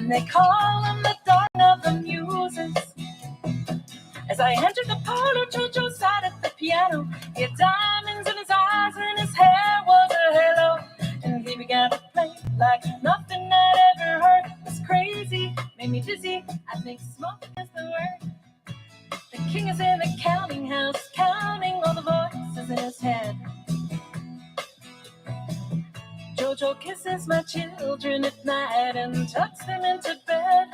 and they call him the dawn of the muses. As I entered the parlor, Jojo sat at the piano. He had diamonds in his eyes and his hair was a halo. And he began to play like nothing I'd ever heard. It was crazy, made me dizzy. I think smoke is the word. The king is in the counting house, counting all the voices in his head. Jojo kisses my children at night and tucks them into bed.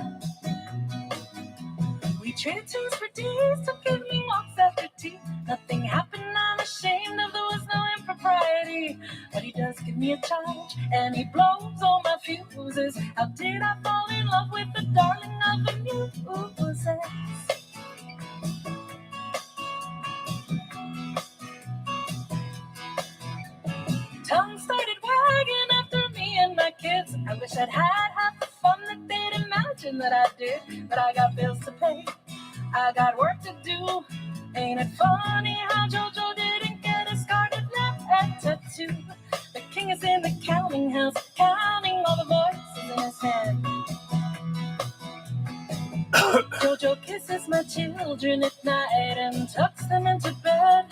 We traded tunes for days, took evening walks after tea. Nothing happened, I'm ashamed of, there was no impropriety. But he does give me a charge, and he blows all my fuses. How did I fall in love with the darling of the muses? Tongue started wagging after me and my kids. I wish I'd had half the fun that they'd imagined that I did. But I got bills to pay, I got work to do. Ain't it funny how Jojo didn't get a scarlet tattoo? The king is in the counting house, counting all the voices in his head. Jojo kisses my children at night and tucks them into bed.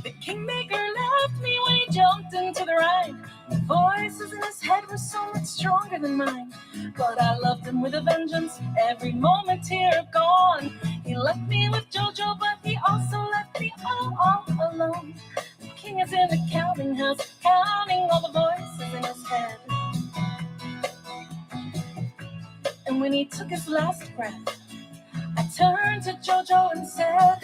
The kingmaker left me when he jumped into the rhyme. The voices in his head were so much stronger than mine. But I loved him with a vengeance, every moment here gone. He left me with Jojo, but he also left me all alone. The king is in the counting house, counting all the voices in his head. And when he took his last breath, I turned to Jojo and said,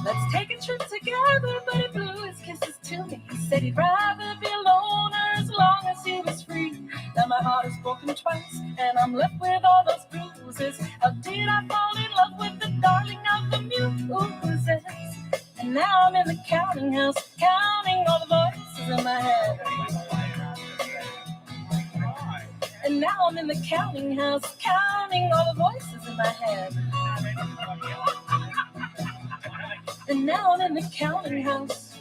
let's take a trip together, but he blew his kisses to me. He said he'd rather be a loner as long as he was free. Now my heart is broken twice, and I'm left with all those bruises. How did I fall in love with the darling of the muses? And now I'm in the counting house, counting all the voices in my head. And now I'm in the counting house, counting all the voices in my head. And now I'm in the counting house.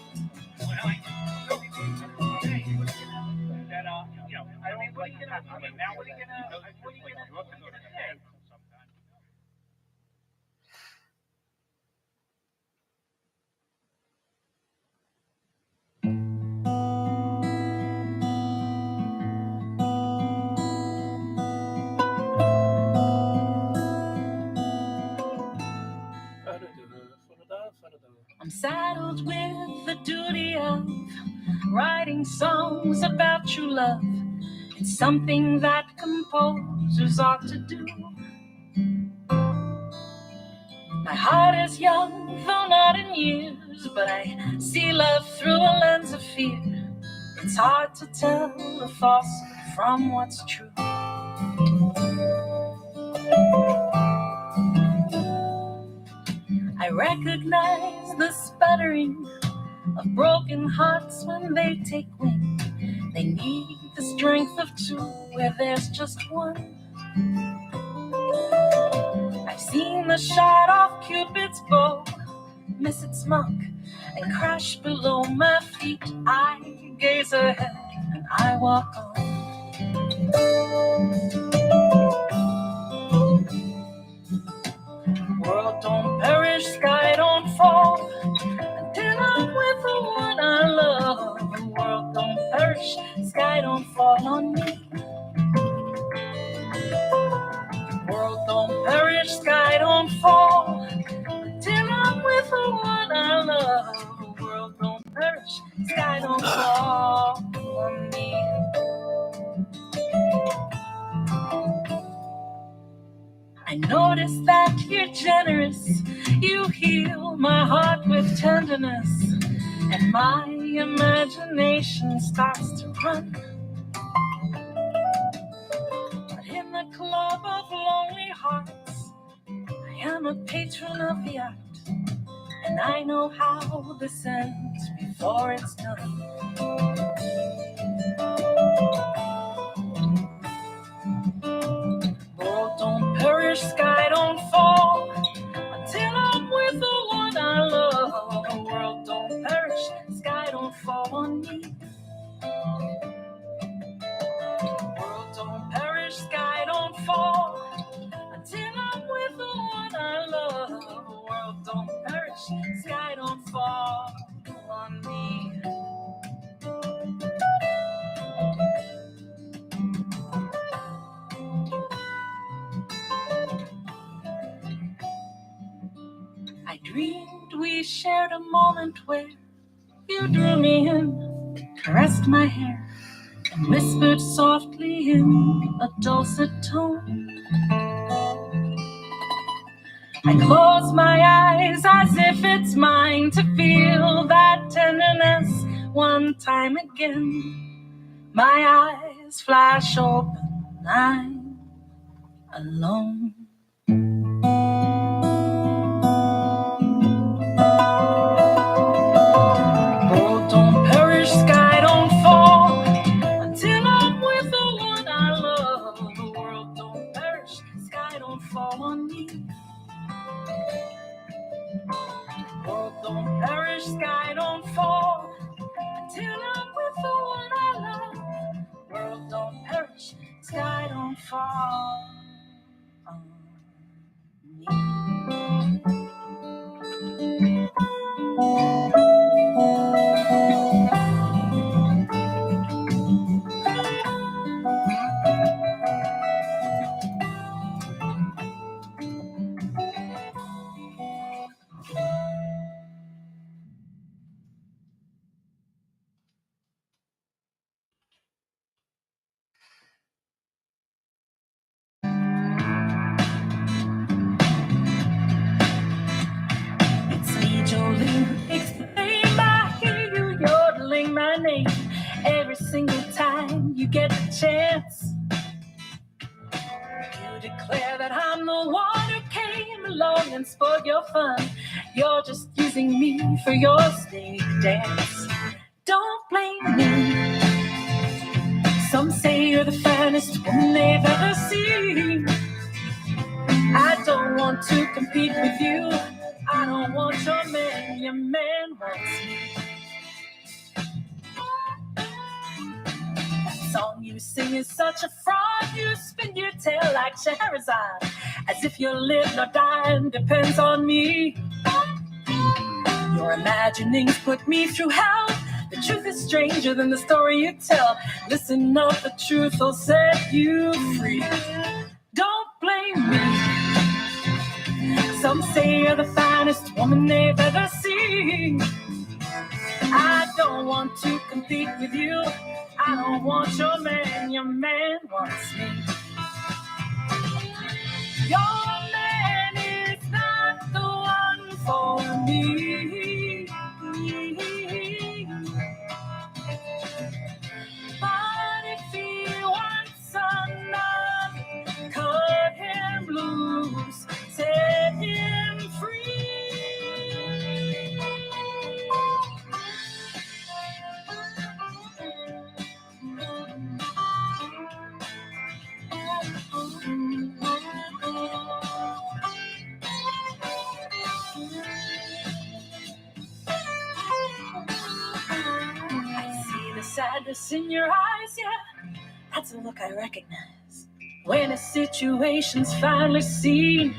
I'm saddled with the duty of writing songs about true love. It's something that composers ought to do. My heart is young, though not in years, but I see love through a lens of fear. It's hard to tell the false from what's true. I recognize the sputtering of broken hearts when they take wing. They need the strength of two where there's just one. I've seen the shot off Cupid's bow miss its mark and crash below my feet. I gaze ahead and I walk on. World don't perish, sky don't fall until I'm with the one I love. The world don't perish, sky don't fall on me. World don't perish, sky don't fall until I'm with the one I love. The world don't perish, sky don't fall on me. I notice that you're generous. You heal my heart with tenderness, and my imagination starts to run. But in the club of lonely hearts, I am a patron of the art, and I know how this ends before it's done. World don't perish, sky don't fall until I'm with the one I love. The world don't perish, sky don't fall on me. dreamed we shared a moment where you drew me in, caressed my hair, and whispered softly in a dulcet tone. I close my eyes as if it's mine to feel that tenderness one time again. My eyes flash open, I'm alone. World don't perish, sky don't fall until I'm with the one I love. The world don't perish, sky don't fall on me. World don't perish, sky don't fall until I'm with the one I love. World don't perish, sky don't fall on me. Every single time you get the chance, you declare that I'm the one who came along and spoiled your fun. You're just using me for your stage dance. Don't blame me. Some say you're the finest woman they've ever seen. I don't want to compete with you. I don't want your man wants me. Song you sing is such a fraud. You spin your tail like Scheherazade, as if your live or die depends on me. Your imaginings put me through hell. The truth is stranger than the story you tell. Listen up, the truth will set you free. Don't blame me. Some say you're the finest woman they've ever seen. I don't want to compete with you. I don't want your man wants me. Your man is not the one for me. But if he wants another, cut him loose, set him free. Sadness in your eyes, yeah, that's a look I recognize when a situation's finally seen.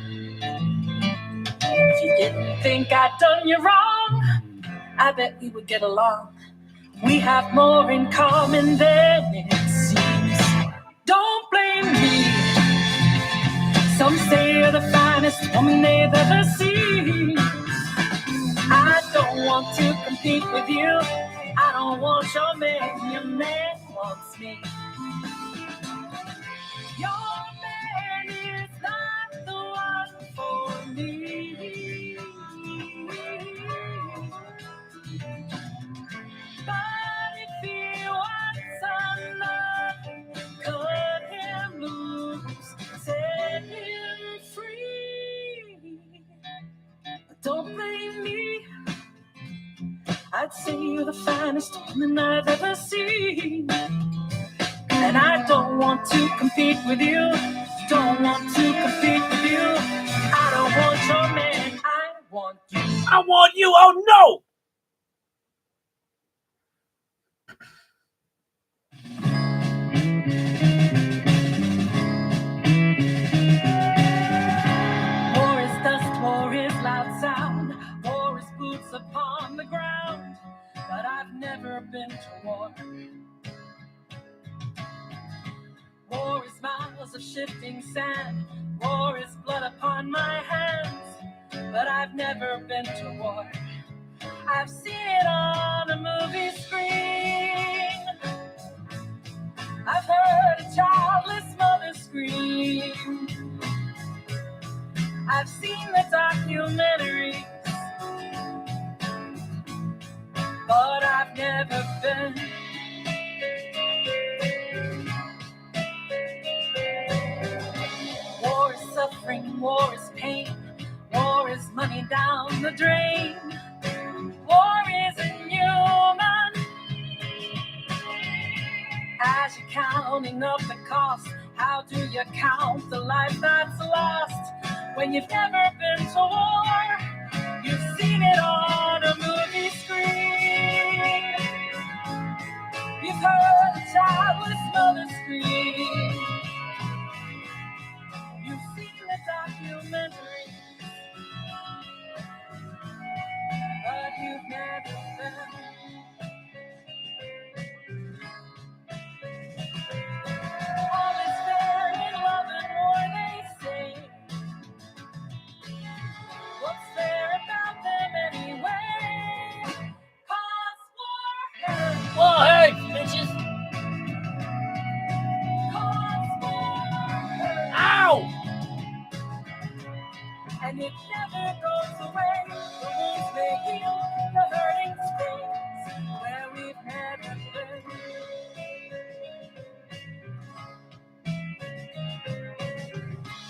If you didn't think I'd done you wrong, I bet we would get along. We have more in common than it seems. Don't blame me. Some say you're the finest woman they've ever seen. I don't want to compete with you. I don't want your man wants me. Your man is not the one for me. But if he wants another, cut him loose, set him free. But don't blame me. I'd say you're the finest woman I've ever seen. And I don't want to compete with you. Don't want to compete with you. I don't want your man. I want you. I want you. Oh no! War is dust, war is loud sound, war is boots upon the ground. But I've never been to war. War is miles of shifting sand. War is blood upon my hands. but I've never been to war. I've seen it on a movie screen. I've heard a childless mother scream. I've seen the documentaries, but I've never been. War is suffering, war is pain, war is money down the drain. War is inhuman. As you're counting up the cost, how do you count the life that's lost? When you've never been to war, you've seen it on a movie screen. You've heard a childless mother scream. You've seen the documentary, but you've never been. All is fair in love and war, they say. What's fair about them anyway? 'Cause war hurts. War hurts, bitches. 'Cause war hurts. Ow! And it never goes away. The wounds may heal, the hurting stays where we've never been.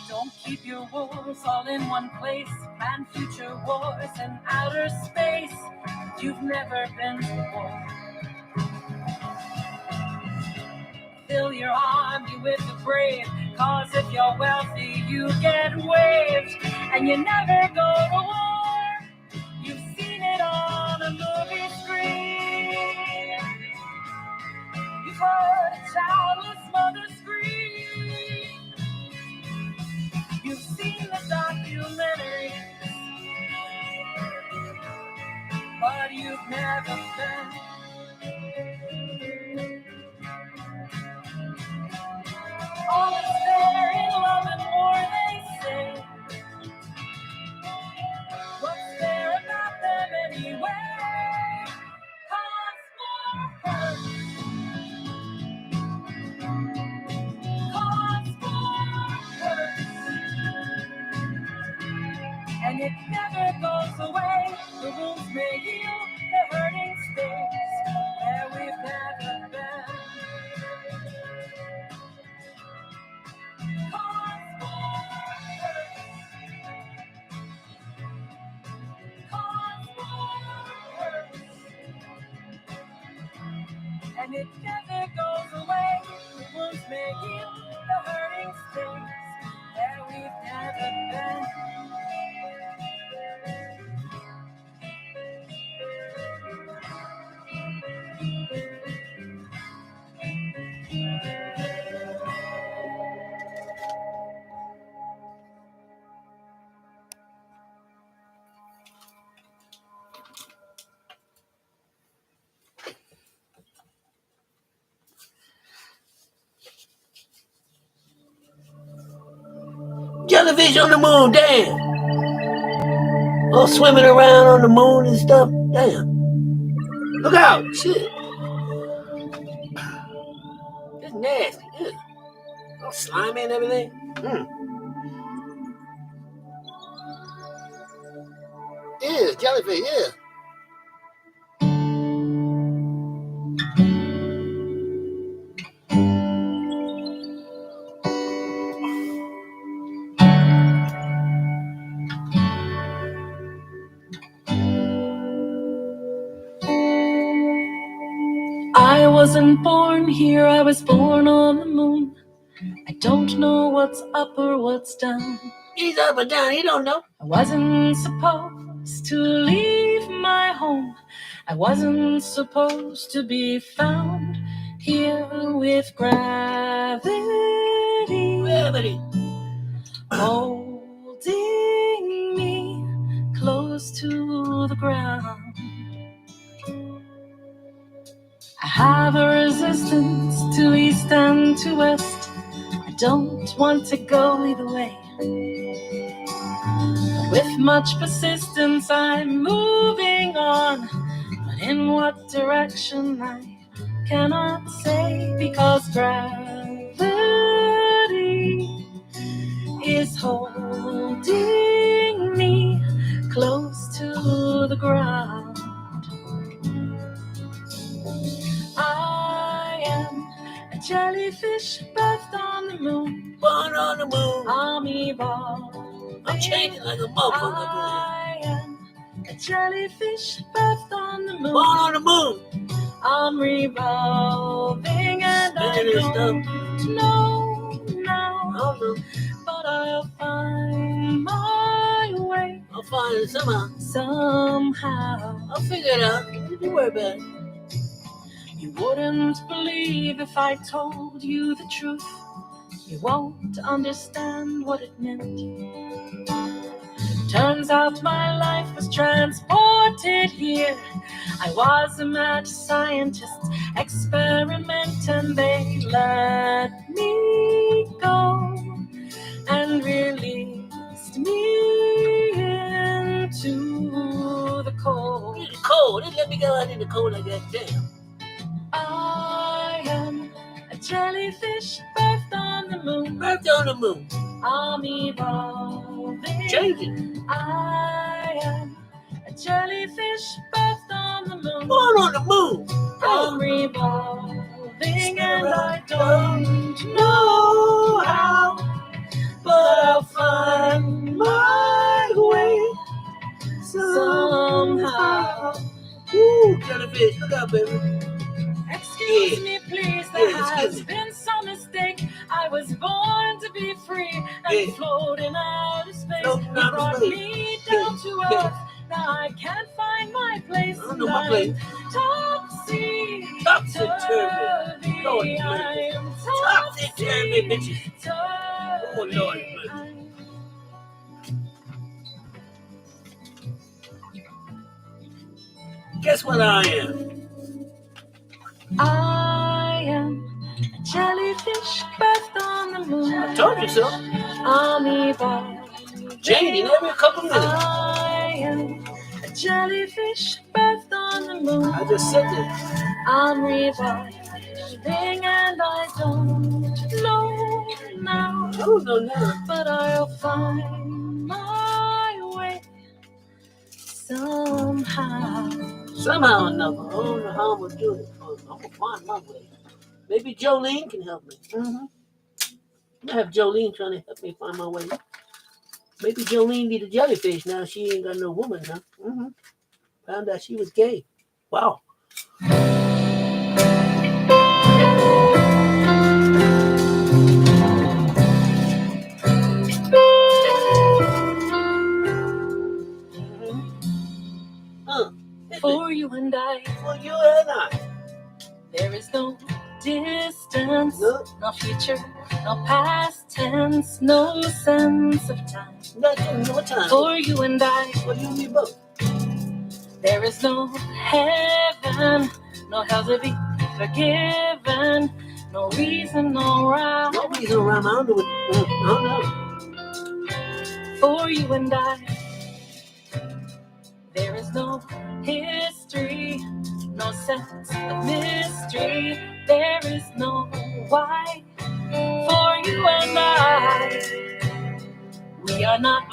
Don't keep your wars all in one place. Plan future wars in outer space. You've never been to war. Fill your army with the brave, 'cause if you're wealthy, you get waived. And you never go to war. You've seen it on a movie screen. You've heard a childless mother scream. You've seen the documentaries, but you've never been. All is fair in love and war, they say. What's fair about them anyway? 'Cause war hurts. 'Cause war hurts. And it never goes away. The wounds may heal, the hurting stays where we've never been. 'Cause war hurts. 'Cause war hurts. And it never goes away. The wounds may heal, the hurting stays where we've never been. Jellyfish on the moon, damn. All swimming around on the moon and stuff, damn. Look out, shit. It's nasty, yeah. All slimy and everything. Yeah, jellyfish, yeah. I wasn't born here, I was born on the moon. I don't know what's up or what's down. He's up or down, he don't know. I wasn't supposed to leave my home. I wasn't supposed to be found here with gravity holding me close to the ground. I have a resistance to east and to west. I don't want to go either way. With much persistence, I'm moving on. But in what direction I cannot say, because gravity is holding me close to the ground. I am a jellyfish birthed on the moon. Born on the moon. I'm evolving. I'm changing like a motherfucker. I am a jellyfish birthed on the moon. Born on the moon. I'm revolving and I don't know now. But I'll find my way. I'll find it somehow. Somehow. I'll figure it out. Don't worry about it. You wouldn't believe if I told you the truth. You won't understand what it meant. Turns out my life was transported here. I was a mad scientist's experiment, and they let me go and released me into the cold. In the cold. They let me go out in the cold like that. Damn. I am a jellyfish birthed on the moon. Birthed on the moon. I'm evolving. Changing. I am a jellyfish birthed on the moon. Born on the moon. I'm revolving and I don't know how, but I'll find my way somehow. Ooh, jellyfish. Look out, baby. Excuse me, please, there has been some mistake. I was born to be free and float in outer space. You brought me down to earth. Now I can't find my place. I don't know my place. Topsy-turvy. Lord, I'm topsy-turvy, bitches. Oh, Lord. Guess what I am? I am a jellyfish birthed on the moon. I told you so. I'm evolving. Changing every couple minutes. I am a jellyfish birthed on the moon. I just said that. I'm revolving and I don't know now. I don't know now. But I'll find my way somehow. Somehow or another. I don't know how I'm going to do it. I'm going to find my way. Maybe Jolene can help me. I have Jolene trying to help me find my way. Maybe Jolene need a jellyfish now. She ain't got no woman now. Found out she was gay. Wow. For you and I. For you and I. There is no distance, no future, no past tense, no sense of time. No time. For you and I. For you and me both. There is no heaven, no hell to be forgiven, no reason, no rhyme. No reason, rhyme. I don't know what. I don't know. For you and I. There is no history, no sense of mystery. There is no why. For you and I, we are not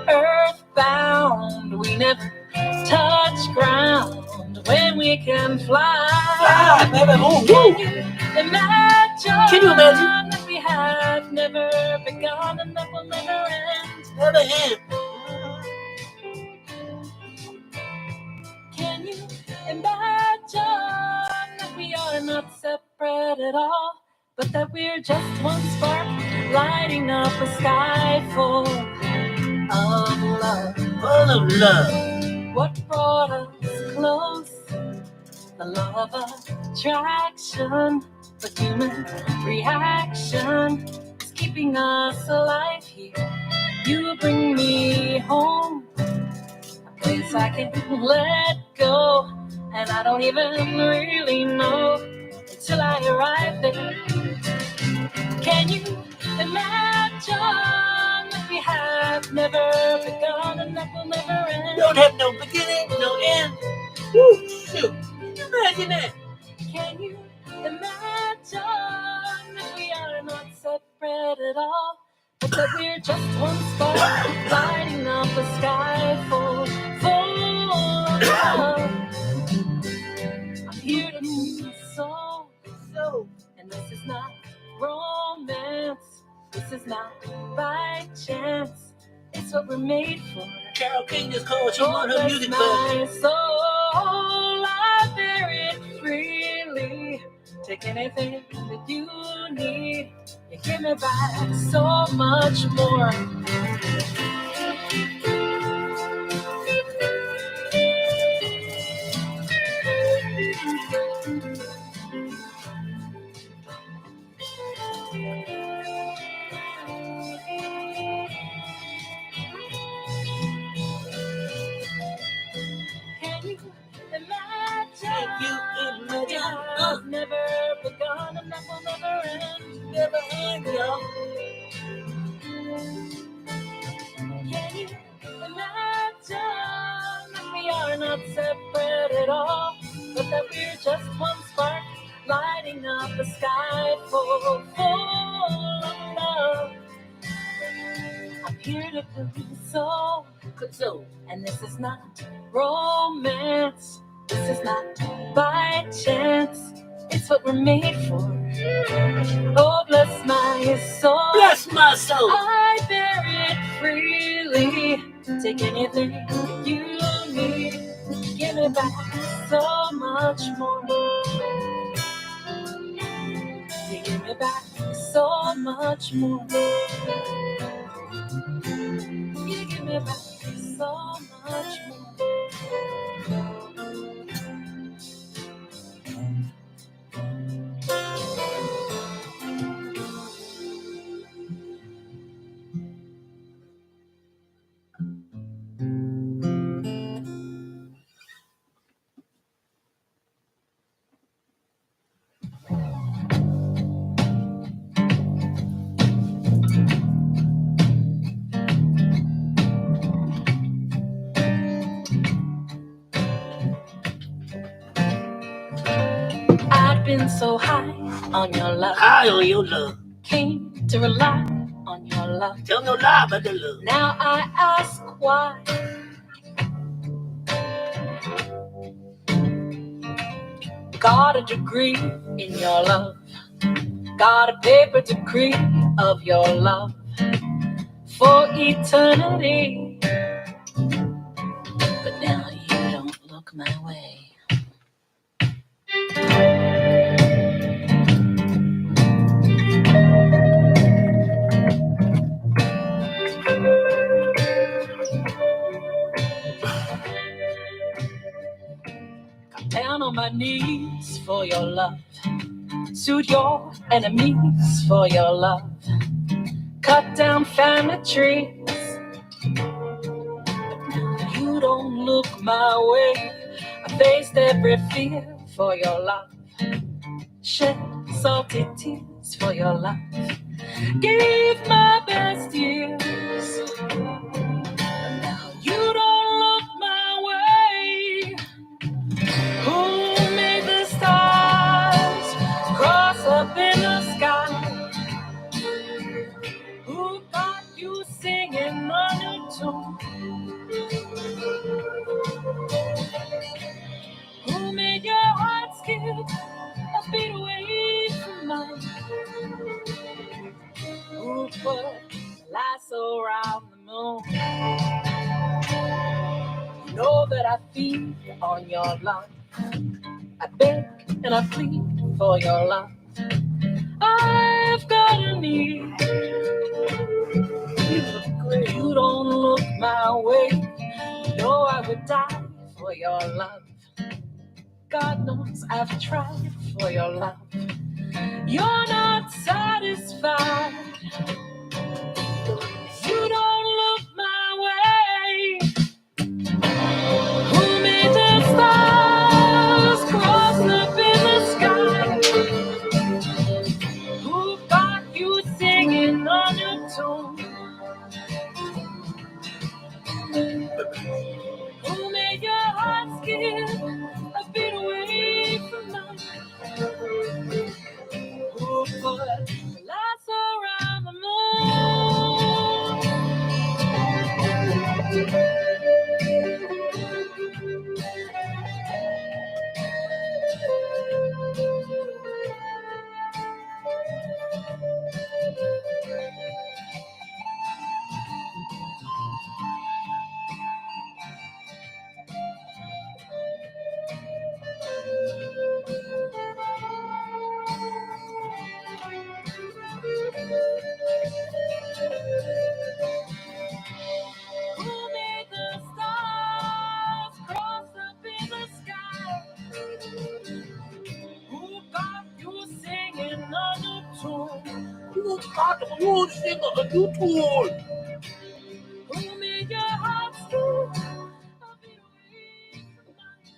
earthbound. We never touch ground when we can fly. Fly, baby. Oh, can you imagine? Can you imagine? That we have never begun and that will never end. Never end. Can you imagine that we are not separate at all, but that we're just one spark lighting up a sky full of love? Full of love. What brought us close? The law of attraction, but human reaction is keeping us alive here. You bring me home, a place I can let go, and I don't even really know until I arrive there. Can you imagine we have never begun and that will never end. Don't have no beginning, no end. Woo, shoot. Imagine that. Can you imagine if we are not separate at all, but that we're just one spark lighting up the sky full of love? I'm here to move your soul, and this is not romance. This is not by chance. It's what we're made for. Carol King just called. She want her music back. My soul, I bear it freely. Take anything that you need. You give me back so much more. I've never begun and that will never end. Never end, y'all. Can you imagine that we are not separate at all, but that we're just one spark lighting up the sky full of love? I'm here to console, and this is not romance. This is not by chance. It's what we're made for. Oh, bless my soul. Bless my soul. I bear it freely. Take anything that you need. Give me back so much more. You give me back so much more. You give me back so much more. Been so high on your love. High on your love. Came to rely on your love. Tell no lie about the love. Now I ask why. Got a degree in your love. Got a paper degree of your love for eternity. But now you don't look my way. Down on my knees for your love. Suit your enemies for your love. Cut down family trees. But now you don't look my way. I faced every fear for your love. Shed salty tears for your love. Gave my best years. But now you don't look my way. Who made the stars cross up in the sky? Who got you singing on your tune? Who made your heart skip a beat away from mine? Who put a lasso around the moon? You know that I feed on your love. I beg and I plead for your love. I've got a need. You don't look my way. You know I would die for your love. God knows I've tried for your love. You're not satisfied. You don't look my way. Who made the stars cross up in the sky? Who got you singing on your tune? tune. You start to you sing a new tune. Pull me your heartstrings, I'll be away from mine.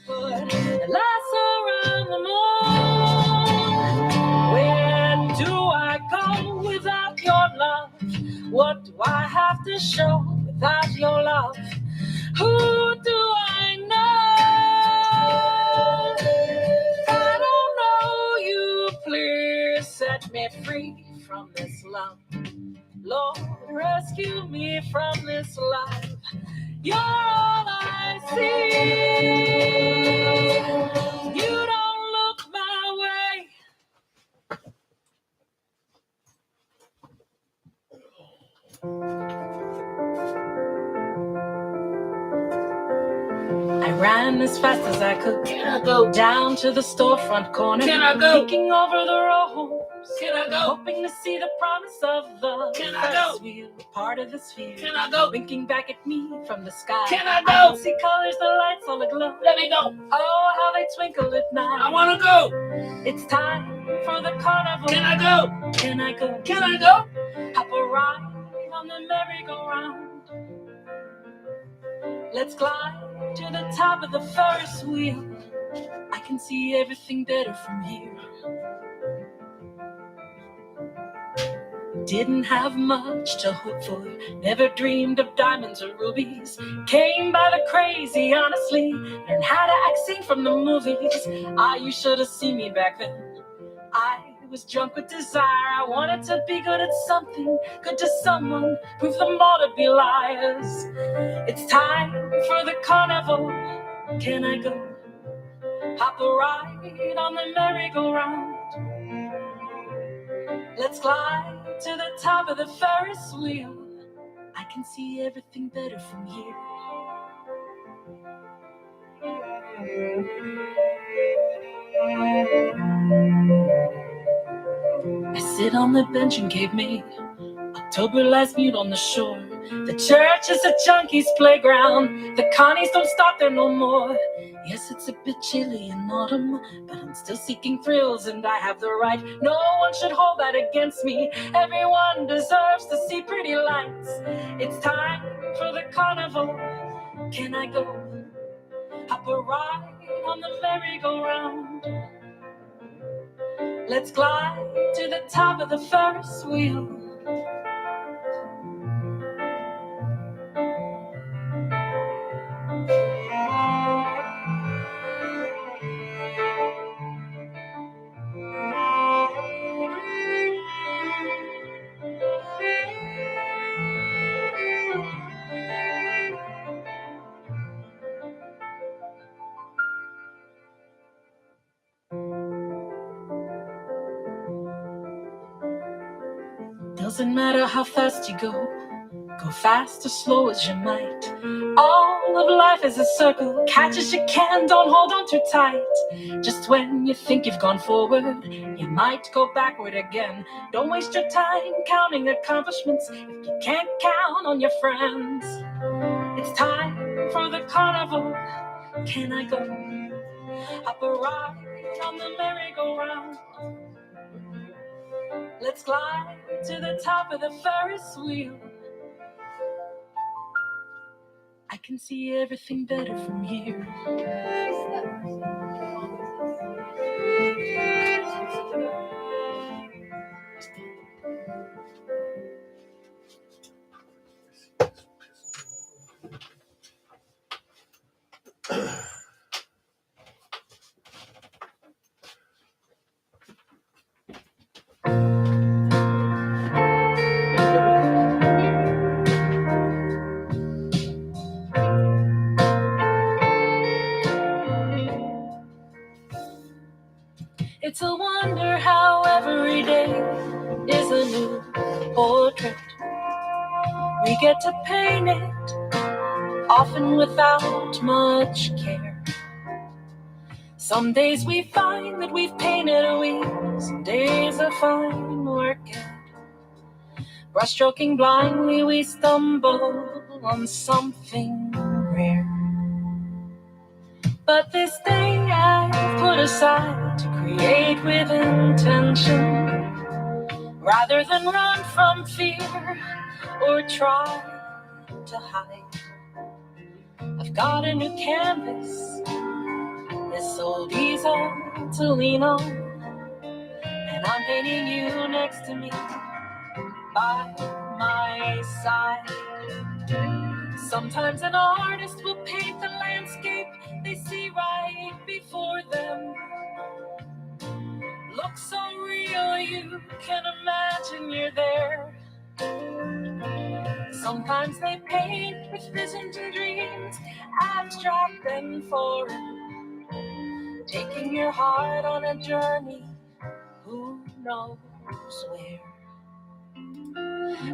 Put the lights around the moon. Where do I go without your love? What do I have to show without your love? Who do I know? I don't know you. Please set me free from this love. Lord, rescue me from this life. You're all I see. You don't look my way. I ran as fast as I could. Can I go? Down to the storefront corner. Can I go? Looking over the row. Can I go? Hoping to see the promise of the Can I go? Ferris Wheel, part of the sphere. Can I go? Winking back at me from the sky. Can I I go? can see colors, the lights all aglow. Let me go. Oh, how they twinkle at night. I want to go. It's time for the carnival. Can I go? Can I go? Can I go? Hop a ride on the merry-go-round. Let's climb to the top of the Ferris wheel. I can see everything better from here. Didn't have much to hope for. Never dreamed of diamonds or rubies. Came by the crazy, honestly. Learned how to act scene from the movies. You should have seen me back then. I was drunk with desire. I wanted to be good at something, good to someone, prove them all to be liars. It's time for the carnival. Can I go? Hop a ride on the merry-go-round. Let's climb to the top of the Ferris wheel. I can see everything better from here. I sit on the bench in Cape May. October lies mute on the shore. The church is a junkie's playground. The connies don't stop there no more. Yes, it's a bit chilly in autumn, but I'm still seeking thrills and I have the right. No one should hold that against me. Everyone deserves to see pretty lights. It's time for the carnival. Can I go? Hop a ride on the merry-go-round. Let's climb to the top of the Ferris wheel. Doesn't matter how fast you go fast or slow as you might. All of life is a circle, catch as you can, don't hold on too tight. Just when you think you've gone forward, you might go backward again. Don't waste your time counting accomplishments if you can't count on your friends. It's time for the carnival. Can I go? Hop a ride on the merry-go-round. Let's climb to the top of the Ferris wheel. I can see everything better from here. It's a wonder how every day is a new portrait. We get to paint it, often without much care. Some days we find that we've painted a wheel. Some days are fine working. Brushstroking blindly, we stumble on something rare. But this day I've put aside to create create with intention, rather than run from fear or try to hide. I've got a new canvas, this old easel to lean on, and I'm painting you next to me, by my side. Sometimes an artist will paint the landscape they see right before them. Looks so real you can imagine you're there. Sometimes they paint with visions and dreams, abstract and foreign, taking your heart on a journey, who knows where.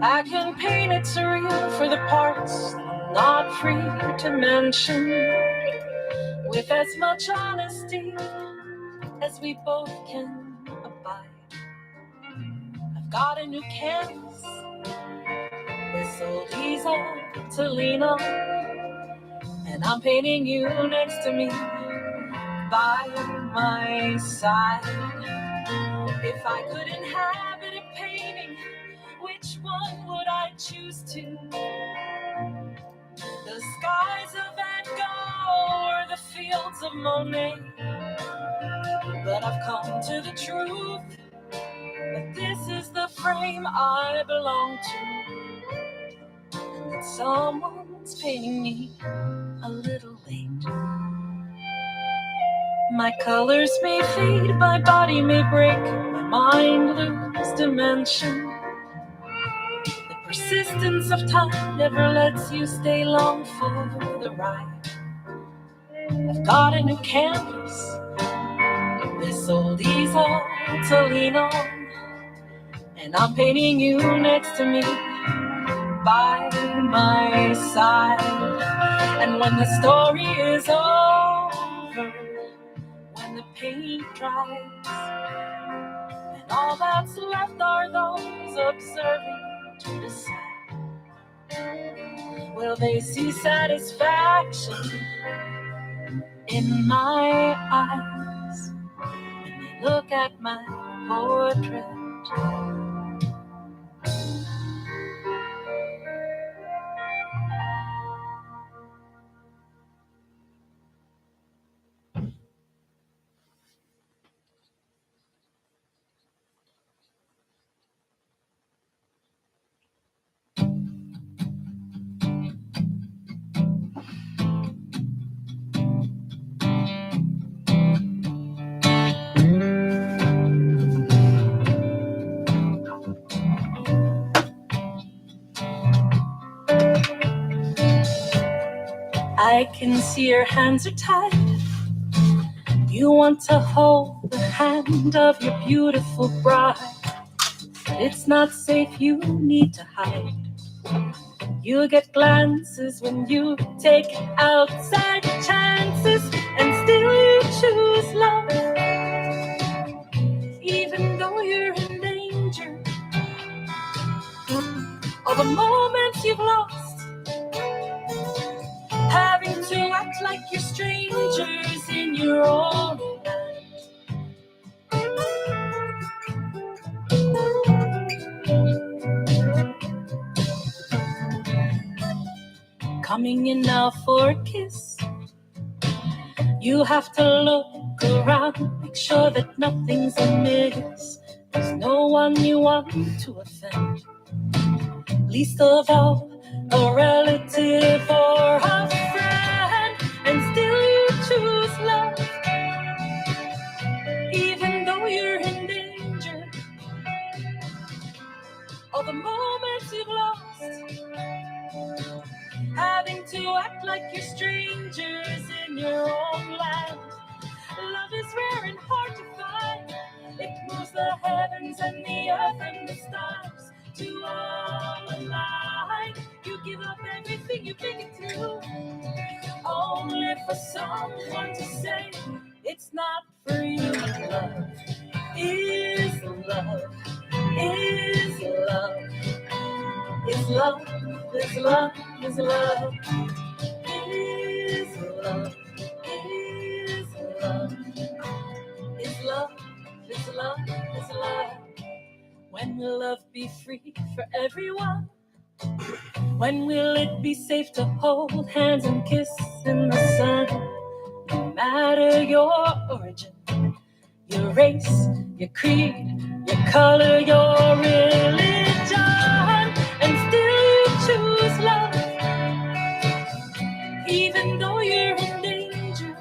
I can paint it surreal for the parts I'm not free to mention, with as much honesty as we both can abide. I've got a new canvas, this old easel to lean on, and I'm painting you next to me, by my side. If I could inhabit a painting, which one would I choose to? The skies of Van Gogh or the fields of Monet? But I've come to the truth that this is the frame I belong to, and that someone's painting me a little late. My colors may fade, my body may break, my mind lose dimension. The persistence of time never lets you stay long for the ride. I've got a new canvas, this old easel to lean on, and I'm painting you next to me, by my side. And when the story is over, when the paint dries, and all that's left are those observing to decide, will they see satisfaction in my eyes when they look at my portrait? I can see your hands are tied. You want to hold the hand of your beautiful bride. It's not safe, you need to hide. You get glances when you take outside chances, and still you choose love, even though you're in danger. All the moments you've lost, having to act like you're strangers in your own land. Coming in now for a kiss, you have to look around, make sure that nothing's amiss. There's no one you want to offend, least of all a relative or a friend. And still you choose love, even though you're in danger. All the moments you've lost, having to act like you're strangers in your own land. Love is rare and hard to find. It moves the heavens and the earth and the stars to all align. You give up everything you bring it to, only for someone to say it's not for you. Love is love, is love, is love, is love, is love, is love, is love, is love, love, is love. When will love be free for everyone? When will it be safe to hold hands and kiss in the sun? No matter your origin, your race, your creed, your color, your religion, and still you choose love, even though you're in danger.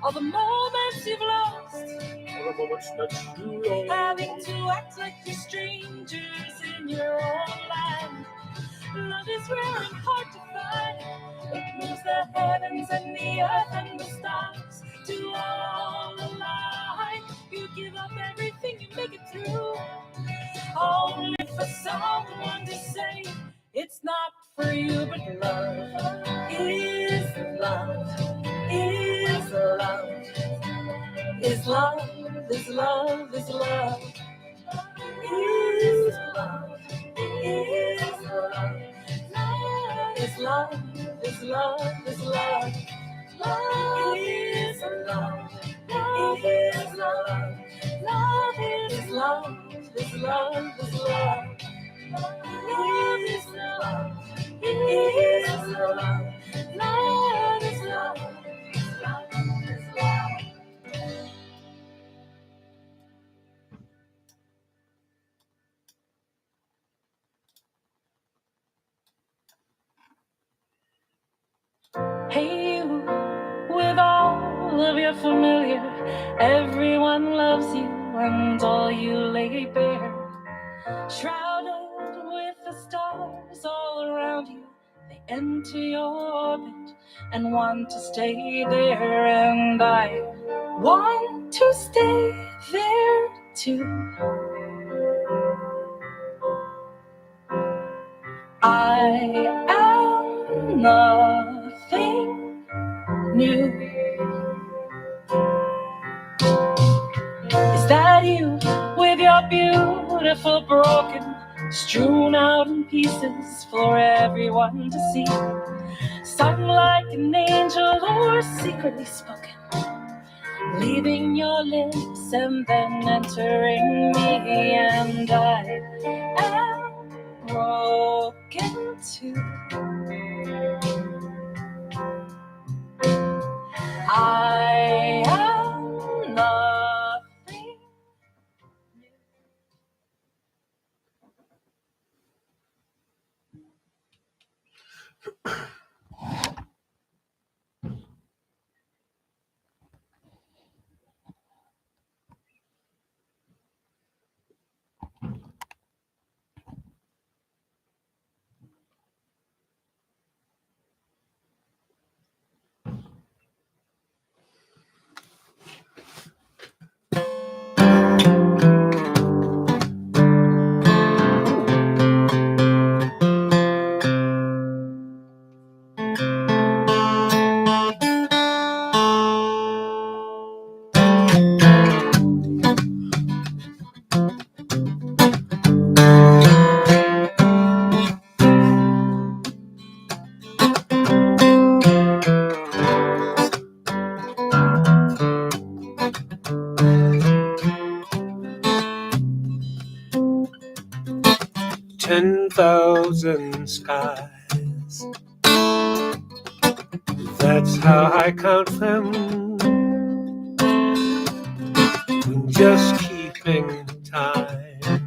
All the moments you've lost, having to act like you're strangers in your own land. Love is rare and hard to find. It moves the heavens and the earth and the stars to all align. You give up everything, you make it through, only for someone to say it's not for you. But love is love, is love, is love, is love, is love, is love, is love. Is love, is love, is love. Love is love, love is love. Love is love, is love, is love. Love is love, is love. Love is love, love is love. Hey you, with all of your familiar, everyone loves you and all you lay bare. Shrouded with the stars all around you, they enter your orbit and want to stay there. And I want to stay there too. I am nothing new. Is that you with your beautiful broken, strewn out in pieces for everyone to see? Sung like an angel or secretly spoken, leaving your lips and then entering me. And I am broken too. I am nothing new. $10,000 skies. That's how I count them. Just keeping time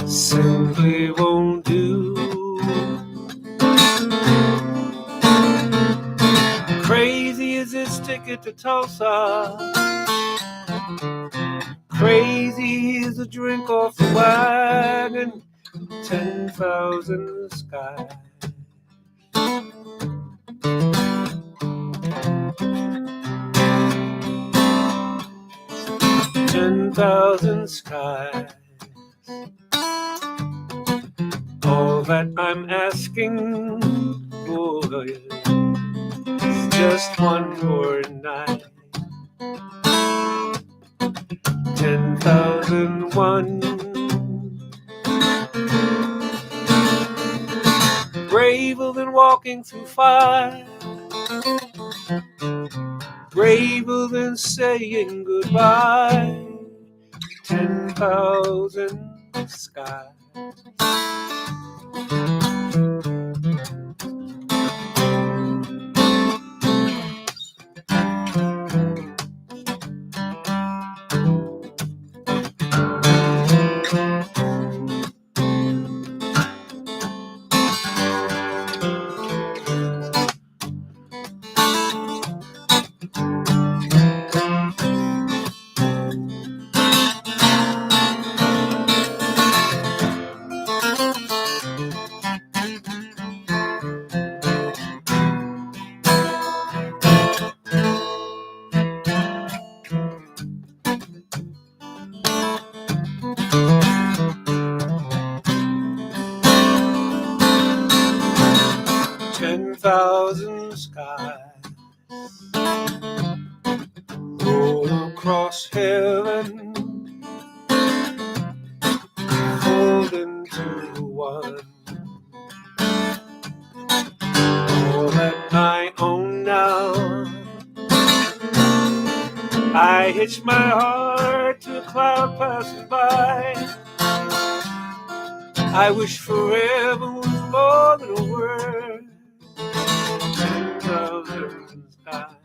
simply won't do. Crazy is this ticket to Tulsa. Crazy is a drink off the wagon. 10,000 skies. $10,000 skies. All that I'm asking for is just one more night. 10,001. Braver than walking through fire. braver than saying goodbye. 10,000 skies. 10,000 skies roll across heaven, fold into one. All that I own now, I hitch my heart to a cloud passing by. I wish forever was more than a word. 10,000 skies,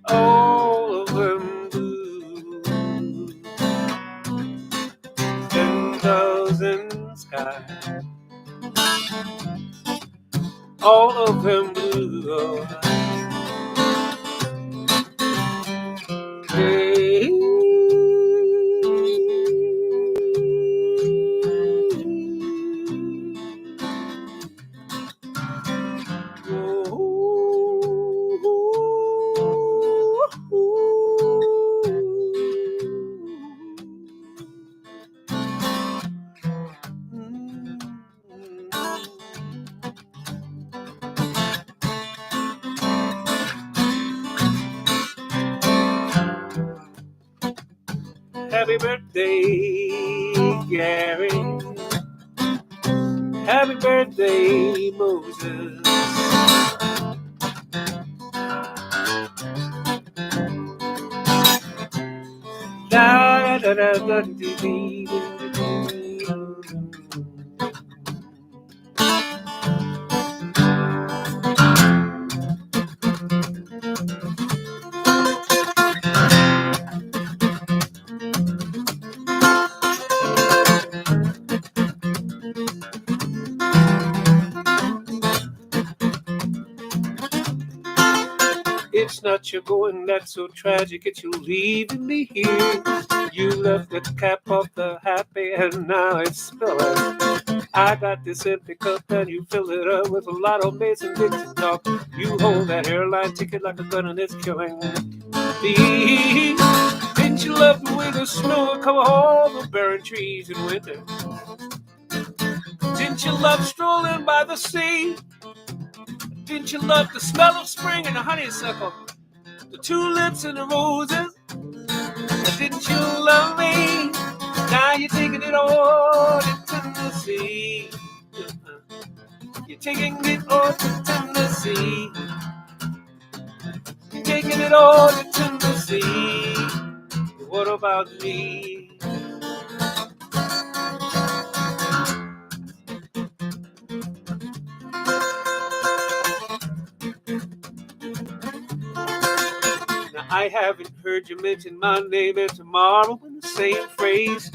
all of them blue. 10,000 skies, all of them blue. Hey. Happy birthday, Gary. Happy birthday, Moses. Da da da da dee dee. It's not your going that's so tragic, it's you leaving me here. You left the cap off the happy and now it's spilling. I got this empty cup and you fill it up with a lot of Mason Dixon talk. You hold that airline ticket like a gun and it's killing me. Didn't you love the way the snow would cover all the barren trees in winter? Didn't you love strolling by the sea? Didn't you love the smell of spring and the honeysuckle, the tulips and the roses? Didn't you love me? Now you're taking it all to Tennessee. You're taking it all to Tennessee. You're taking it all to Tennessee. What about me? I haven't heard you mention my name and tomorrow in the same phrase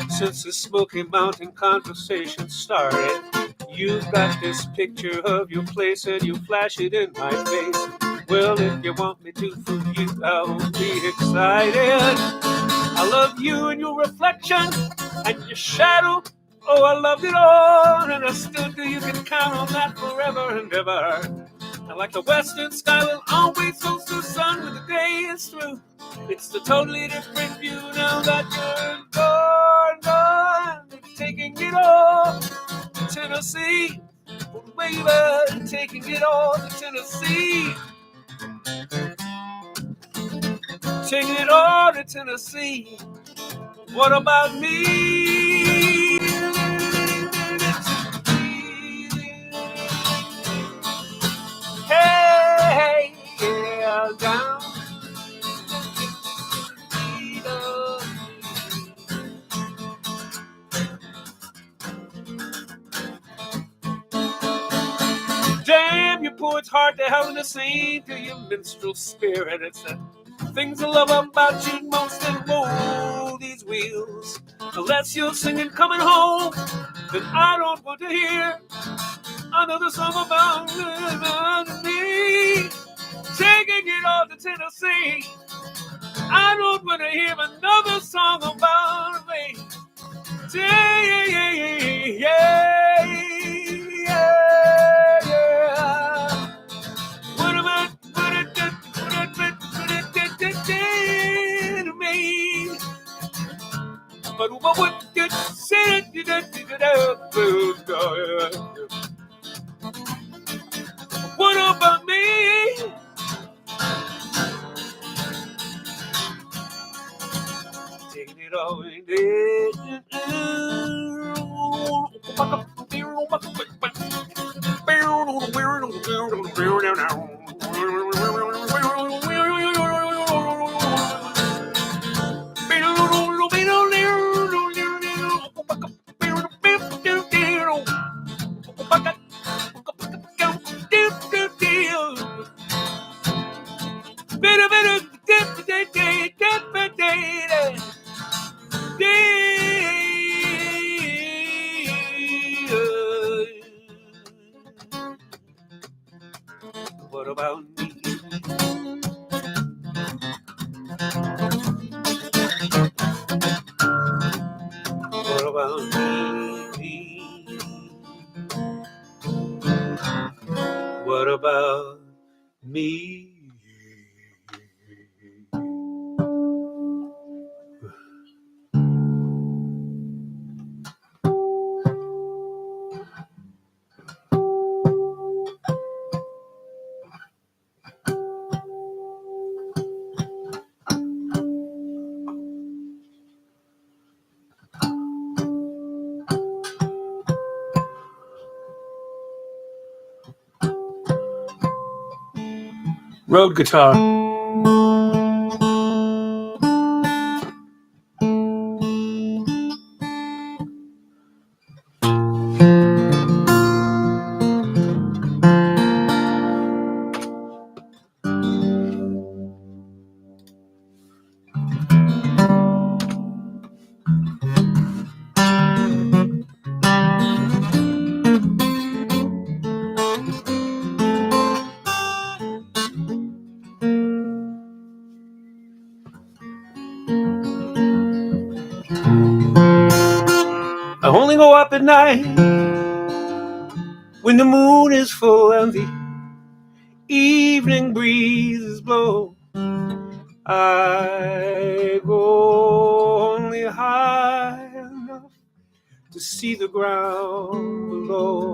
since the Smoky Mountain conversation started. You've got this picture of your place and you flash it in my face. Well, if you want me to fool you, I will be excited. I love you and your reflection and your shadow. Oh, I loved it all and I still do. You can count on that forever and ever. And like the western sky will always host the sun when the day is through. It's the totally different view now that you're gone. You're taking it all to Tennessee. Baby, taking it all to Tennessee. Taking it all to Tennessee. What about me? Hey, down. Damn, your poet's heart to hell in the same to your minstrel spirit. It's the things I love about you most and roll these wheels. Unless you're singing coming home, then I don't want to hear another song about me. Taking it all to Tennessee, I don't want to hear another song about me. What about me? But what you said, what about me? Taking it all in What about me? What about me? What about me? Road guitar. I only go up at night when the moon is full and the evening breezes blow. I go only high enough to see the ground below.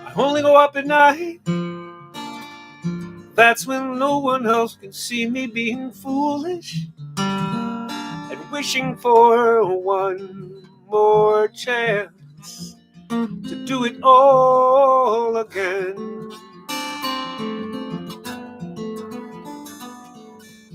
I only go up at night. That's when no one else can see me being foolish and wishing for one more chance to do it all again.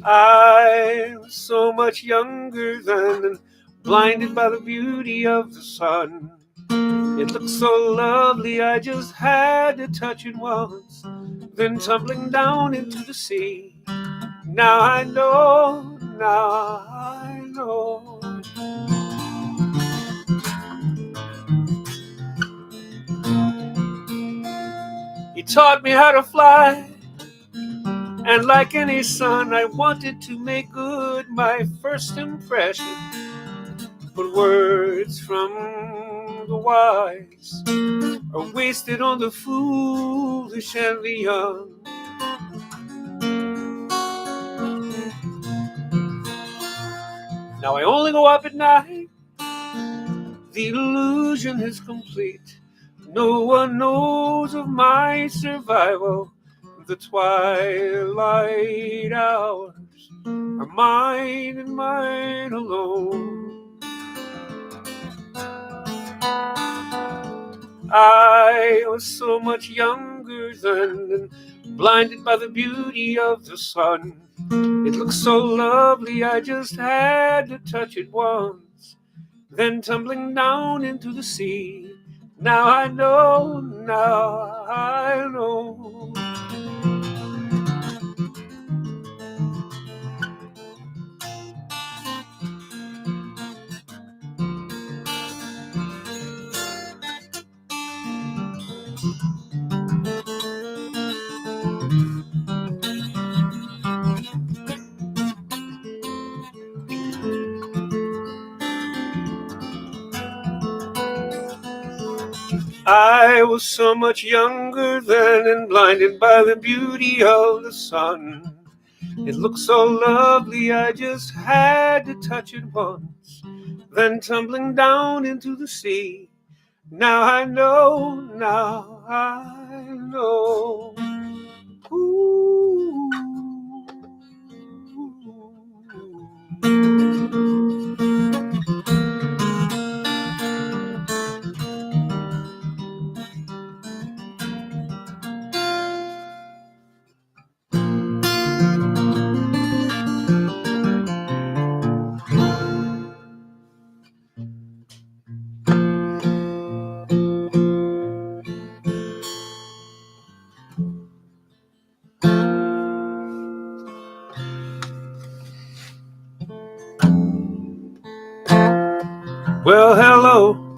I'm so much younger then and blinded by the beauty of the sun. It looked so lovely, I just had to touch it once, then tumbling down into the sea. Now I know. He taught me how to fly, and like any son, I wanted to make good my first impression. But words from the wise are wasted on the foolish and the young. Now I only go up at night. The illusion is complete. No one knows of my survival. The twilight hours are mine and mine alone. I was so much younger then, and blinded by the beauty of the sun. It looked so lovely, I just had to touch it once, then tumbling down into the sea. Now I know, now I know. I was so much younger then and blinded by the beauty of the sun. It looked so lovely, I just had to touch it once, then tumbling down into the sea. Now I know, now I know. Ooh. Well, hello.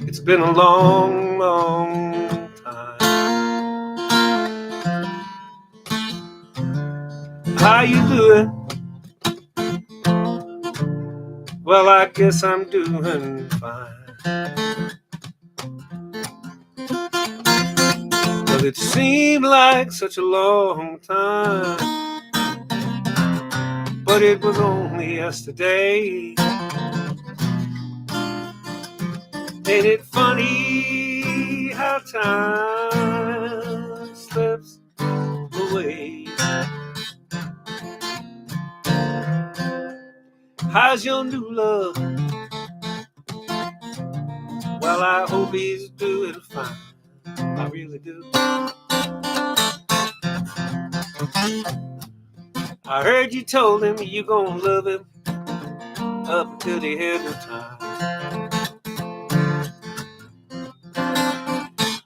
It's been a long, long time. How you doing? Well, I guess I'm doing fine. Well, it seemed like such a long time, but it was only yesterday. Ain't it funny how time slips away? How's your new love? Well, I hope he's doing fine. I really do. I heard you told him you gonna love him up until the end of time.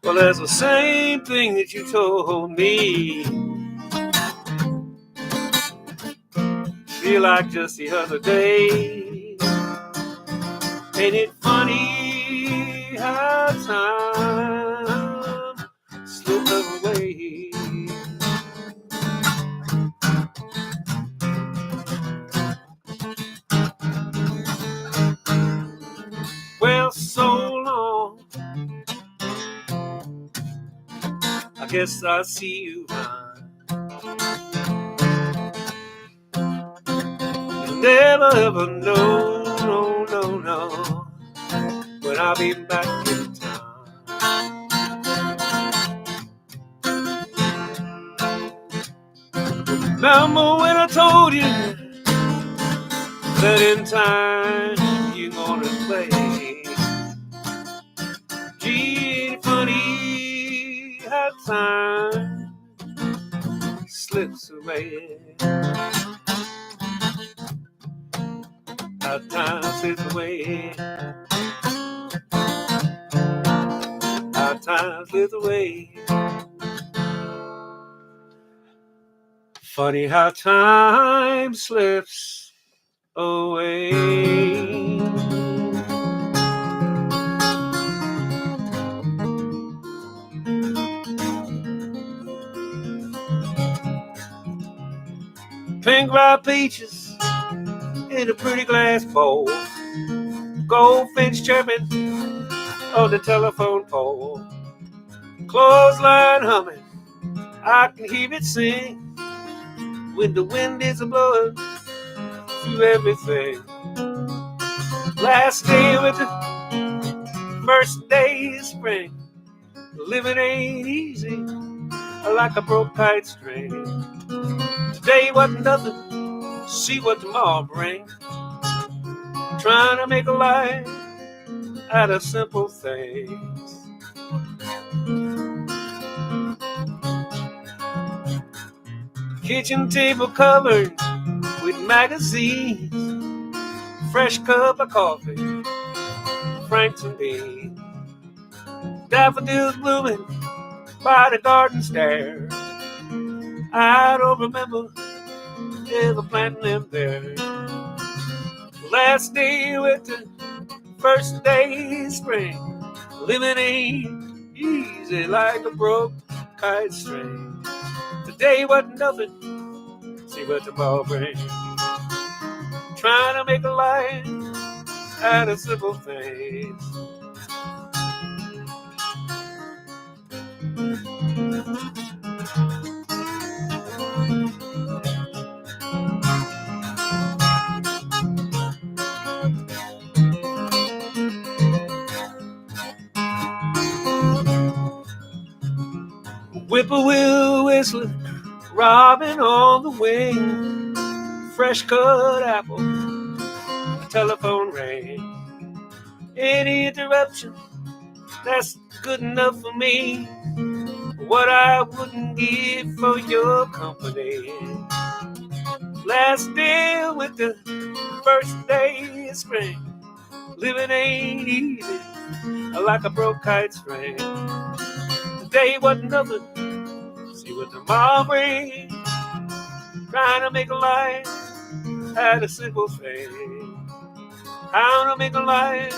Well, that's the same thing that you told me. Feel like just the other day. Ain't it funny how time slipped away? Well, so long. I guess I'll see you around. You'll never ever know, no, when I'll be back in town. Remember when I told you that in time you're gonna play? Gee, ain't it funny how time slips away? How time slips away. How time slips away. Funny how time slips away. Pink ripe peaches in a pretty glass bowl, goldfinch chirping on the telephone pole, clothesline humming, I can hear it sing when the wind is blowing through everything. Last day with the first day of spring, living ain't easy like a broke kite string. Today wasn't nothing, see what tomorrow brings. Trying to make a life out of simple things. Kitchen table covered with magazines, fresh cup of coffee, Franks and beans, daffodils blooming by the garden stairs. I don't remember ever planting them there. Last day with the first day of spring, living ain't easy like a broke kite string. Today wasn't nothing, see what tomorrow brings. Trying to make a life out of simple things. Whippoorwill whistling, robin on the wing, fresh cut apple, telephone ring. Any interruption, that's good enough for me. What I wouldn't give for your company. Last day with the first day of spring, living ain't easy like a broke kite string. Today wasn't nothing, see what tomorrow brings. Trying to make a life out of simple thing. How to make a life.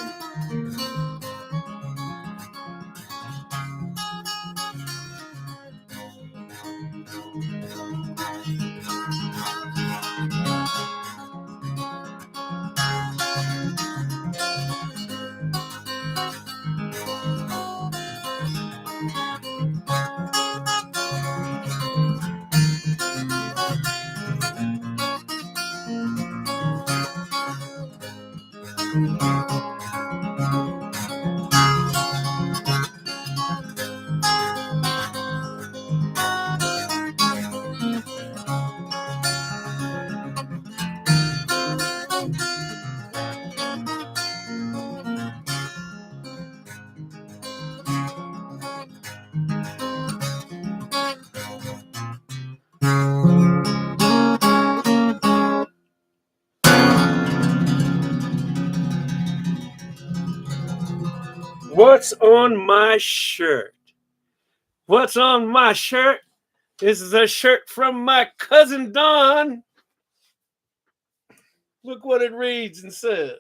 What's on my shirt? What's on my shirt? This is a shirt from my cousin Don. Look what it reads and says.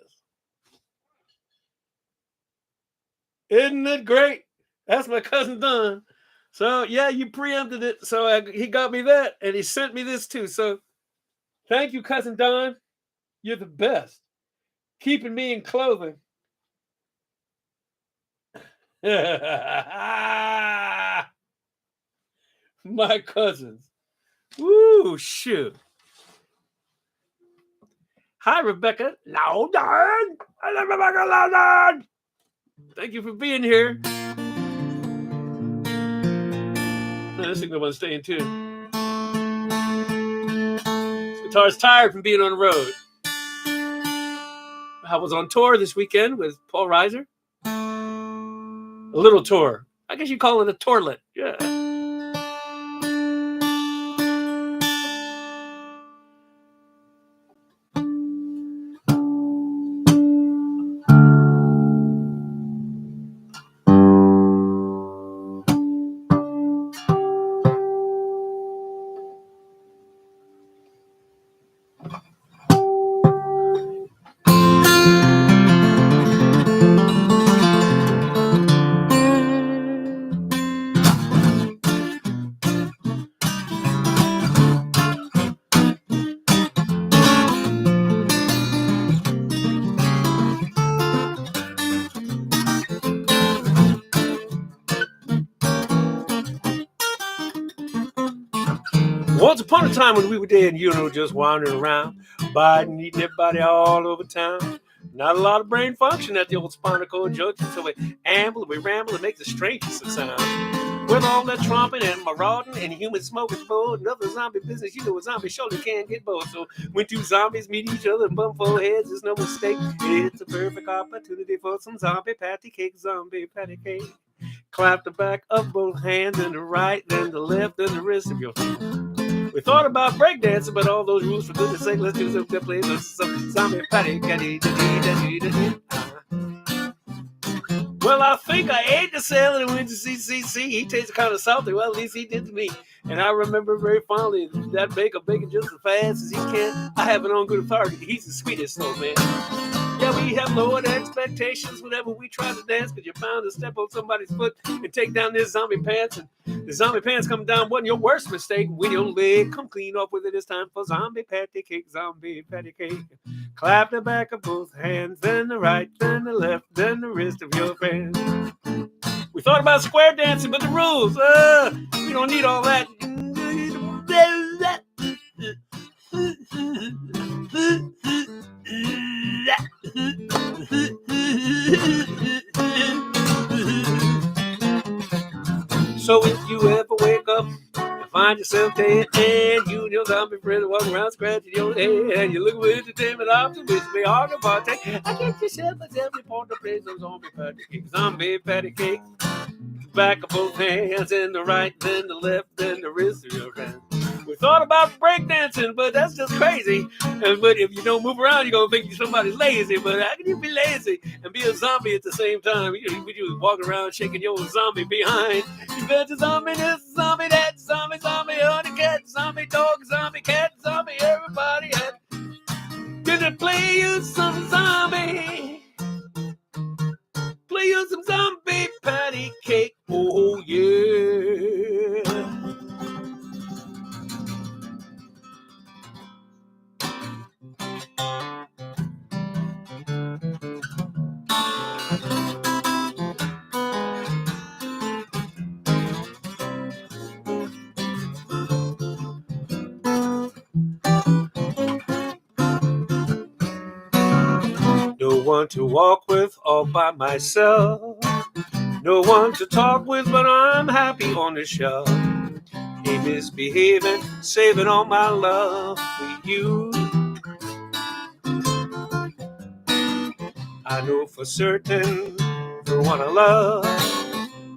Isn't it great? That's my cousin Don. So, yeah, you preempted it. So he got me that, and he sent me this too. So, thank you, cousin Don. You're the best. Keeping me in clothing. My cousins. Woo, shoot. Hi, Rebecca Loudon. Hello, Rebecca Loudon. Thank you for being here. This thing wants to stay in tune. This guitar's tired from being on the road. I was on tour this weekend with Paul Reiser. A little tour. I guess you call it a tourlet. Yeah. Once upon a time when we were there and just wandering around, biting, eating everybody all over town. Not a lot of brain function at the old spinal cord junction, so we amble, we ramble, and make the strangest of sounds. With all that tromping and marauding and human smoking board, another zombie business, you know a zombie surely can't get bored. So when two zombies meet each other and bump full heads, there's no mistake. It's a perfect opportunity for some zombie patty cake, zombie patty cake. Clap the back of both hands, and the right, then the left, then the wrist of your hand. We thought about breakdancing, but all those rules for goodness sake, let's do some good plays. Some zombie patty cake. Well, I think I ate the salad and went to CCC. He tasted kind of salty. Well, at least he did to me. And I remember very fondly that baker baking just as fast as he can. I have it on good authority. He's the sweetest old man. Yeah, we have lowered expectations whenever we try to dance, because you're bound to step on somebody's foot and take down their zombie pants. And the zombie pants come down wasn't your worst mistake. When your leg come clean off with it, it's time for zombie patty cake, zombie patty cake. Clap the back of both hands, then the right, then the left, then the wrist of your hand. We thought about square dancing, but the rules, we don't need all that. So if you ever wake up and find yourself dead, and you and your zombie friends walking around scratching your head, and you look with entertainment options, which may hard to partake, I get yourself a self report to play some zombie patty cake, zombie patty cake. Back of both hands, and the right, then the left, then the wrist of your hand. We thought about breakdancing, but that's just crazy. But if you don't move around, you're going to think somebody's lazy. But how can you be lazy and be a zombie at the same time? You just walking around shaking your zombie behind. You got the zombie this, zombie that, zombie, honey cat, zombie dog, zombie cat, zombie everybody had. Gonna play you some zombie. Play you some zombie patty cake. Oh, yeah. No one to walk with all by myself. No one to talk with, but I'm happy on the shelf. Ain't misbehaving, saving all my love for you. I know for certain, the one I love,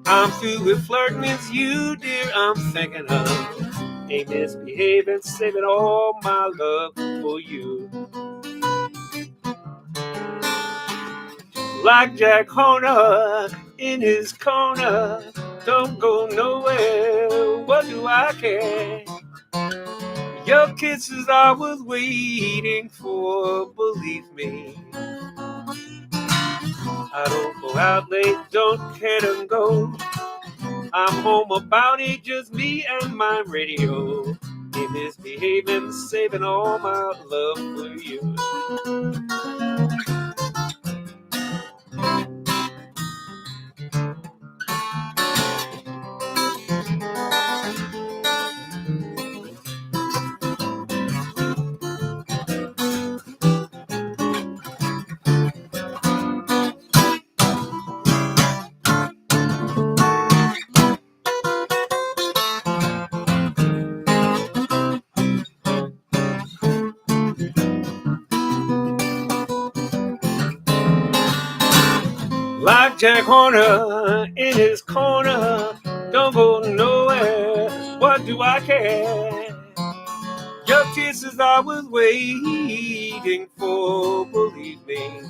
I'm through with flirting, it's you, dear, I'm thinking of. Ain't misbehaving, saving all my love for you. Like Jack Horner in his corner, don't go nowhere, what do I care? Your kisses I was waiting for, believe me. I don't go out late, don't care to go. I'm home about it, just me and my radio. Ain't misbehaving, saving all my love for you. Like Jack Horner in his corner, don't go nowhere, what do I care? Your kisses I was waiting for, believe me.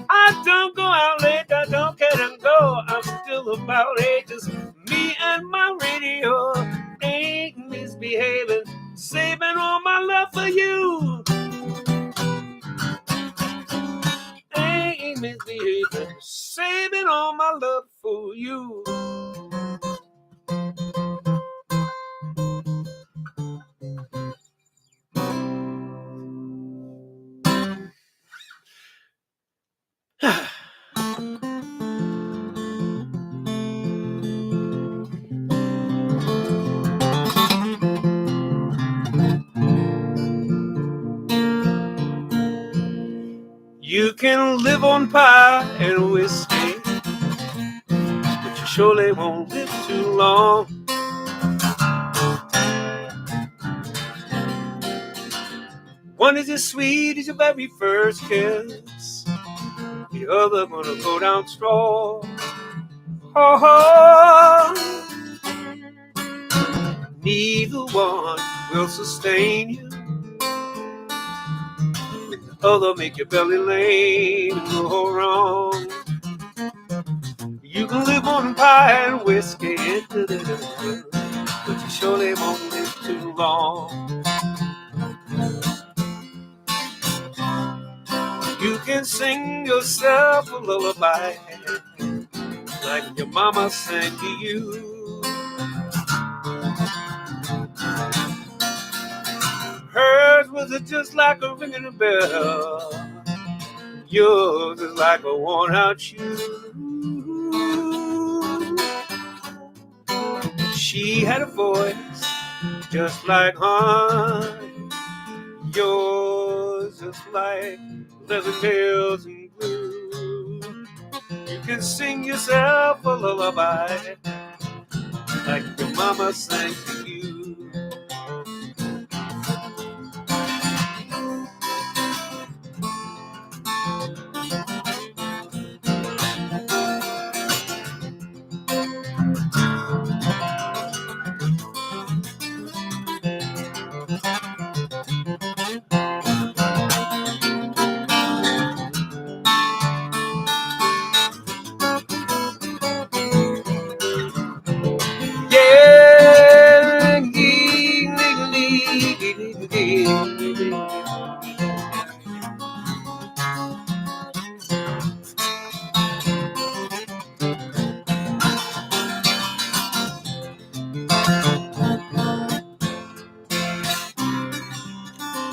I don't go out late, I don't care to go, I'm still about it, just me and my radio. Ain't misbehaving, saving all my love for you. Ain't misbehaving, saving all my love for you. You can live on pie and whiskey, but you surely won't live too long. One is as sweet as your very first kiss, the other gonna go down strong. Oh, neither one will sustain you. The other make your belly lame and go wrong. You can live on pie and whiskey, but you surely won't live too long. You can sing yourself a lullaby like your mama sang to you. Hers was just like a ringing a bell. Yours is like a worn-out shoe. She had a voice just like honey. Yours is like leather nails and glue. You can sing yourself a lullaby like your mama sang to you.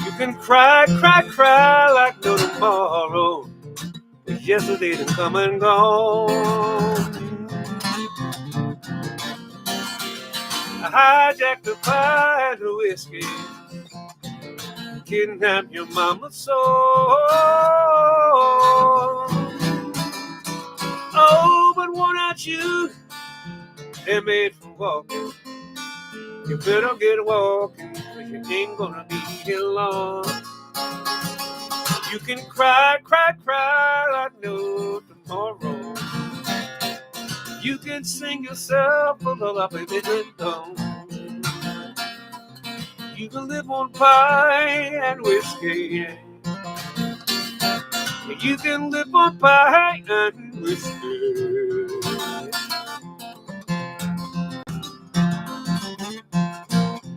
You can cry, cry, cry like no tomorrow. Yesterday to come and gone. I hijacked the pie and the whiskey, kidnapped your mama's soul. Oh, but worn out shoes, they're made for walking. You better get walking, cause you ain't gonna be here long. You can cry, cry, cry like no tomorrow. You can sing yourself a lullaby, baby, don't. You can live on pie and whiskey. You can live on pie and whiskey.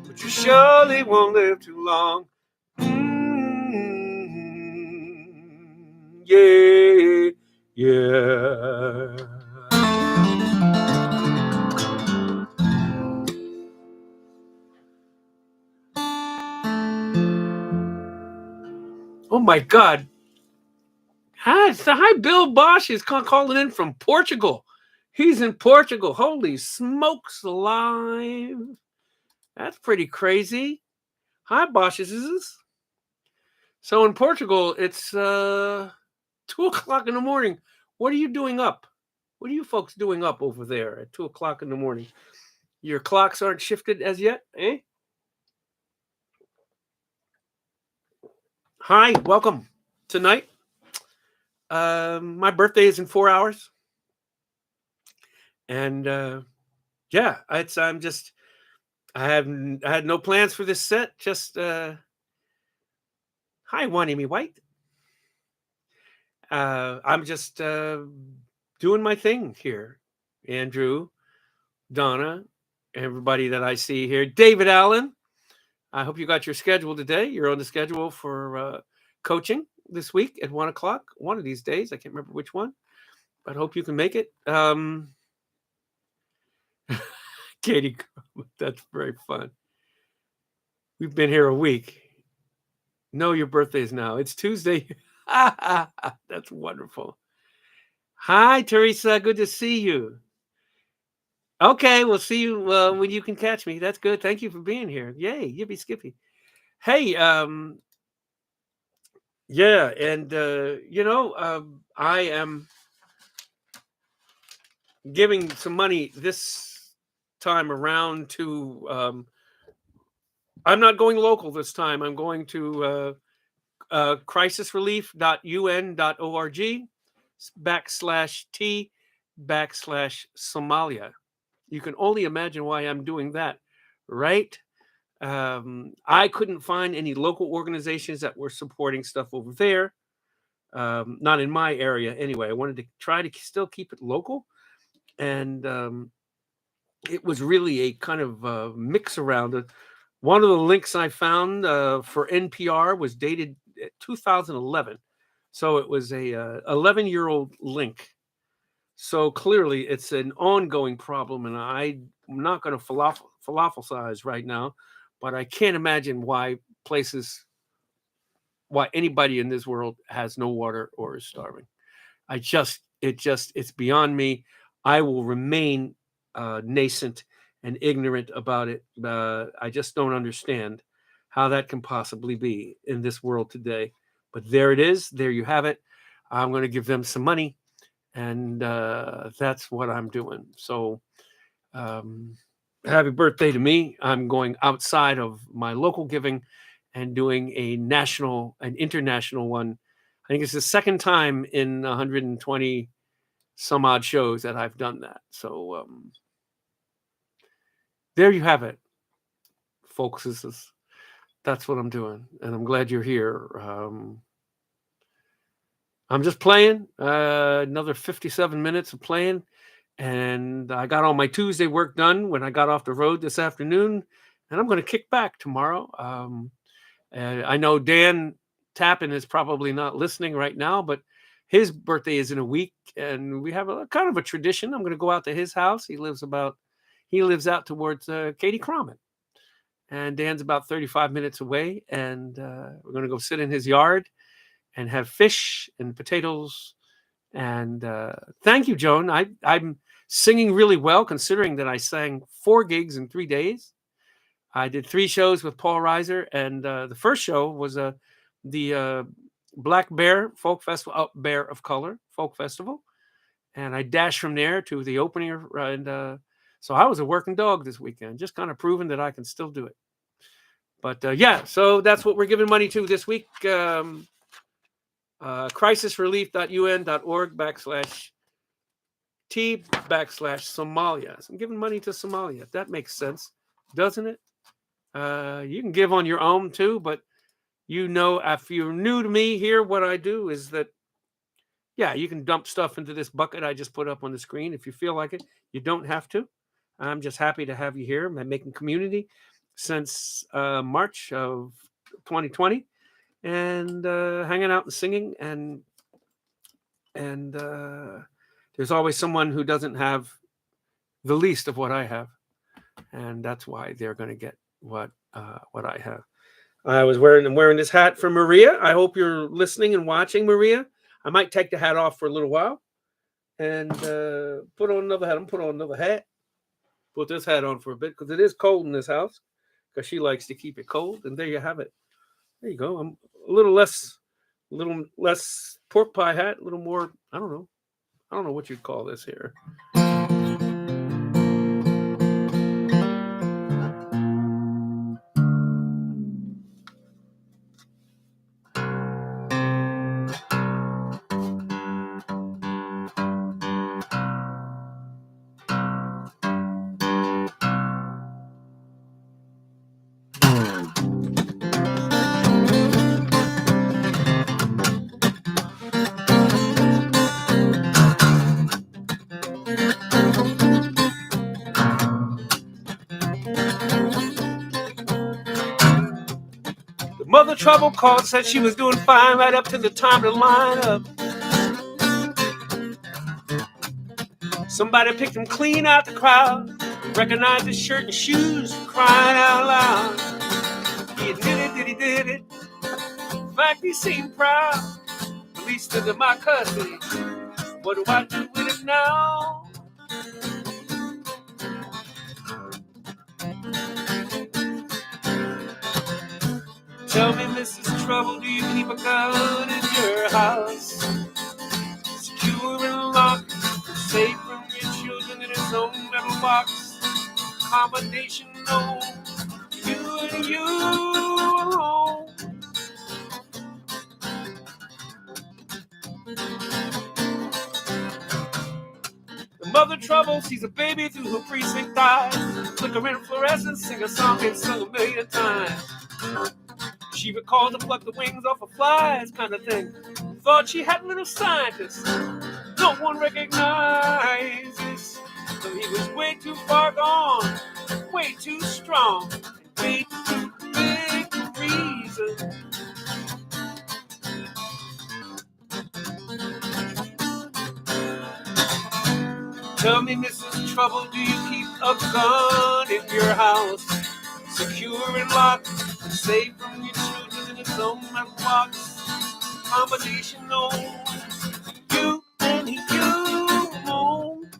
But you surely won't live too long. Yeah, yeah. Oh my God. Hi, Bill Bosch is calling in from Portugal. He's in Portugal. Holy smokes alive. That's pretty crazy. Hi, Bosches. So in Portugal, it's 2 o'clock in the morning. What are you doing up? What are you folks doing up over there at 2 o'clock in the morning? Your clocks aren't shifted as yet, eh? Hi, welcome tonight. My birthday is in 4 hours. And yeah, I had no plans for this set. Just hi, Wanimi White. I'm just doing my thing here. Andrew, Donna, everybody that I see here. David Allen, I hope you got your schedule today. You're on the schedule for coaching this week at 1 o'clock. One of these days. I can't remember which one, but I hope you can make it. Katie, that's very fun. We've been here a week. No, your birthday is now. It's Tuesday. That's wonderful. Hi, Teresa. Good to see you. Okay, we'll see you when you can catch me. That's good. Thank you for being here. Yay, yippee skippy. Hey, yeah, and I am giving some money this time around to. I'm not going local this time. I'm going to crisisrelief.un.org/T/Somalia. You can only imagine why I'm doing that, right? I couldn't find any local organizations that were supporting stuff over there. Not in my area anyway. I wanted to try to still keep it local. And it was really a kind of mix around it. One of the links I found for NPR was dated 2011. So it was a 11-year-old link. So clearly it's an ongoing problem, and I'm not going to falafel-size right now, but I can't imagine why anybody in this world has no water or is starving. It's beyond me. I will remain nascent and ignorant about it. I just don't understand how that can possibly be in this world today. But there it is. There you have it. I'm going to give them some money, and that's what I'm doing. So happy birthday to me. I'm going outside of my local giving and doing an international one. I think it's the second time in 120 some odd shows that I've done that. So there you have it, folks. That's what I'm doing, and I'm glad you're here. I'm just playing another 57 minutes of playing, and I got all my Tuesday work done when I got off the road this afternoon, and I'm going to kick back tomorrow. I know Dan Tappan is probably not listening right now, but his birthday is in a week, and we have a kind of a tradition. I'm going to go out to his house. He lives out towards Katie Crommett, and Dan's about 35 minutes away, and we're going to go sit in his yard and have fish and potatoes. And thank you, Joan. I'm singing really well, considering that I sang 4 gigs in 3 days. I did 3 shows with Paul Reiser, and the first show was the Black Bear Folk Festival, Bear of Color Folk Festival, and I dashed from there to the opening, and so I was a working dog this weekend, just kind of proving that I can still do it. But yeah, so that's what we're giving money to this week. crisisrelief.un.org/T/Somalia. So I'm giving money to Somalia. That makes sense, doesn't it? You can give on your own too, but if you're new to me here, what I do is that, yeah, you can dump stuff into this bucket I just put up on the screen if you feel like it. You don't have to. I'm just happy to have you here. I'm making community since March of 2020, and hanging out and singing, and there's always someone who doesn't have the least of what I have, and that's why they're going to get what I have. I'm wearing this hat for Maria. I hope you're listening and watching, Maria. I might take the hat off for a little while and put on another hat. I'm going to put on another hat. Put this hat on for a bit because it is cold in this house, because she likes to keep it cold. And there you have it. There you go. I'm a little less pork pie hat, a little more, I don't know what you'd call this here. Mother Trouble called, said she was doing fine right up to the time to line up. Somebody picked him clean out the crowd, recognized his shirt and shoes, crying out loud. He admitted that he did it. In fact, he seemed proud. Released into my custody. What do I do with it now? Tell me, Mrs. Trouble, do you keep a gun in your house? Secure and locked, safe from your children metal box, combination no, you and you alone. The mother trouble sees a baby through her precinct eyes, flickering fluorescence, sing a song they've sung a million times. She recalls to pluck the wings off of flies, kind of thing. Thought she had a little scientist. No one recognizes. So he was way too far gone, way too strong, and way too big a reason. Tell me, Mrs. Trouble, do you keep a gun in your house? Secure and locked, and safe from your children in its own metal box. Combination no, you and you alone.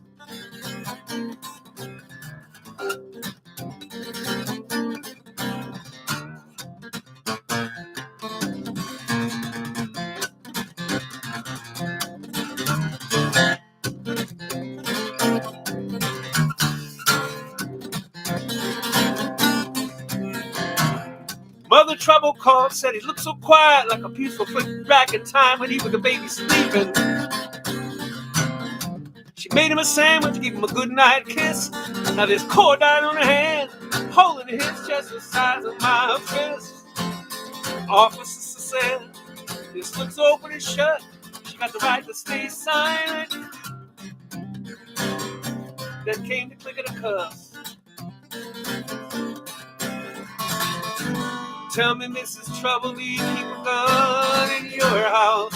Mother Trouble called, said he looked so quiet, like a peaceful flick back in time when he was a baby sleeping. She made him a sandwich, gave him a goodnight kiss. Now there's cordite on her hand, holding his chest the size of my fist. Officer said, this looks open and shut. She got the right to stay silent. Then came the click of the cuffs. Tell me, Mrs. Trouble, do you keep a gun in your house?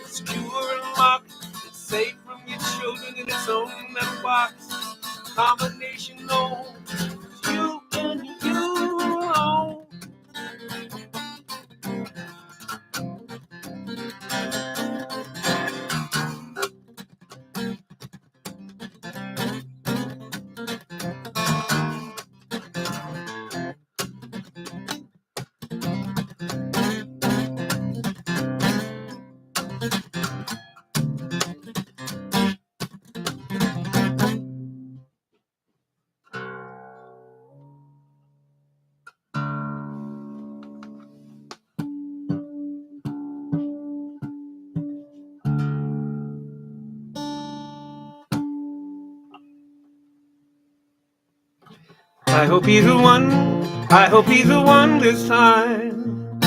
Secure and locked, and safe from your children in its own metal box. Combination no, you and you alone. I hope he's the one, I hope he's the one this time.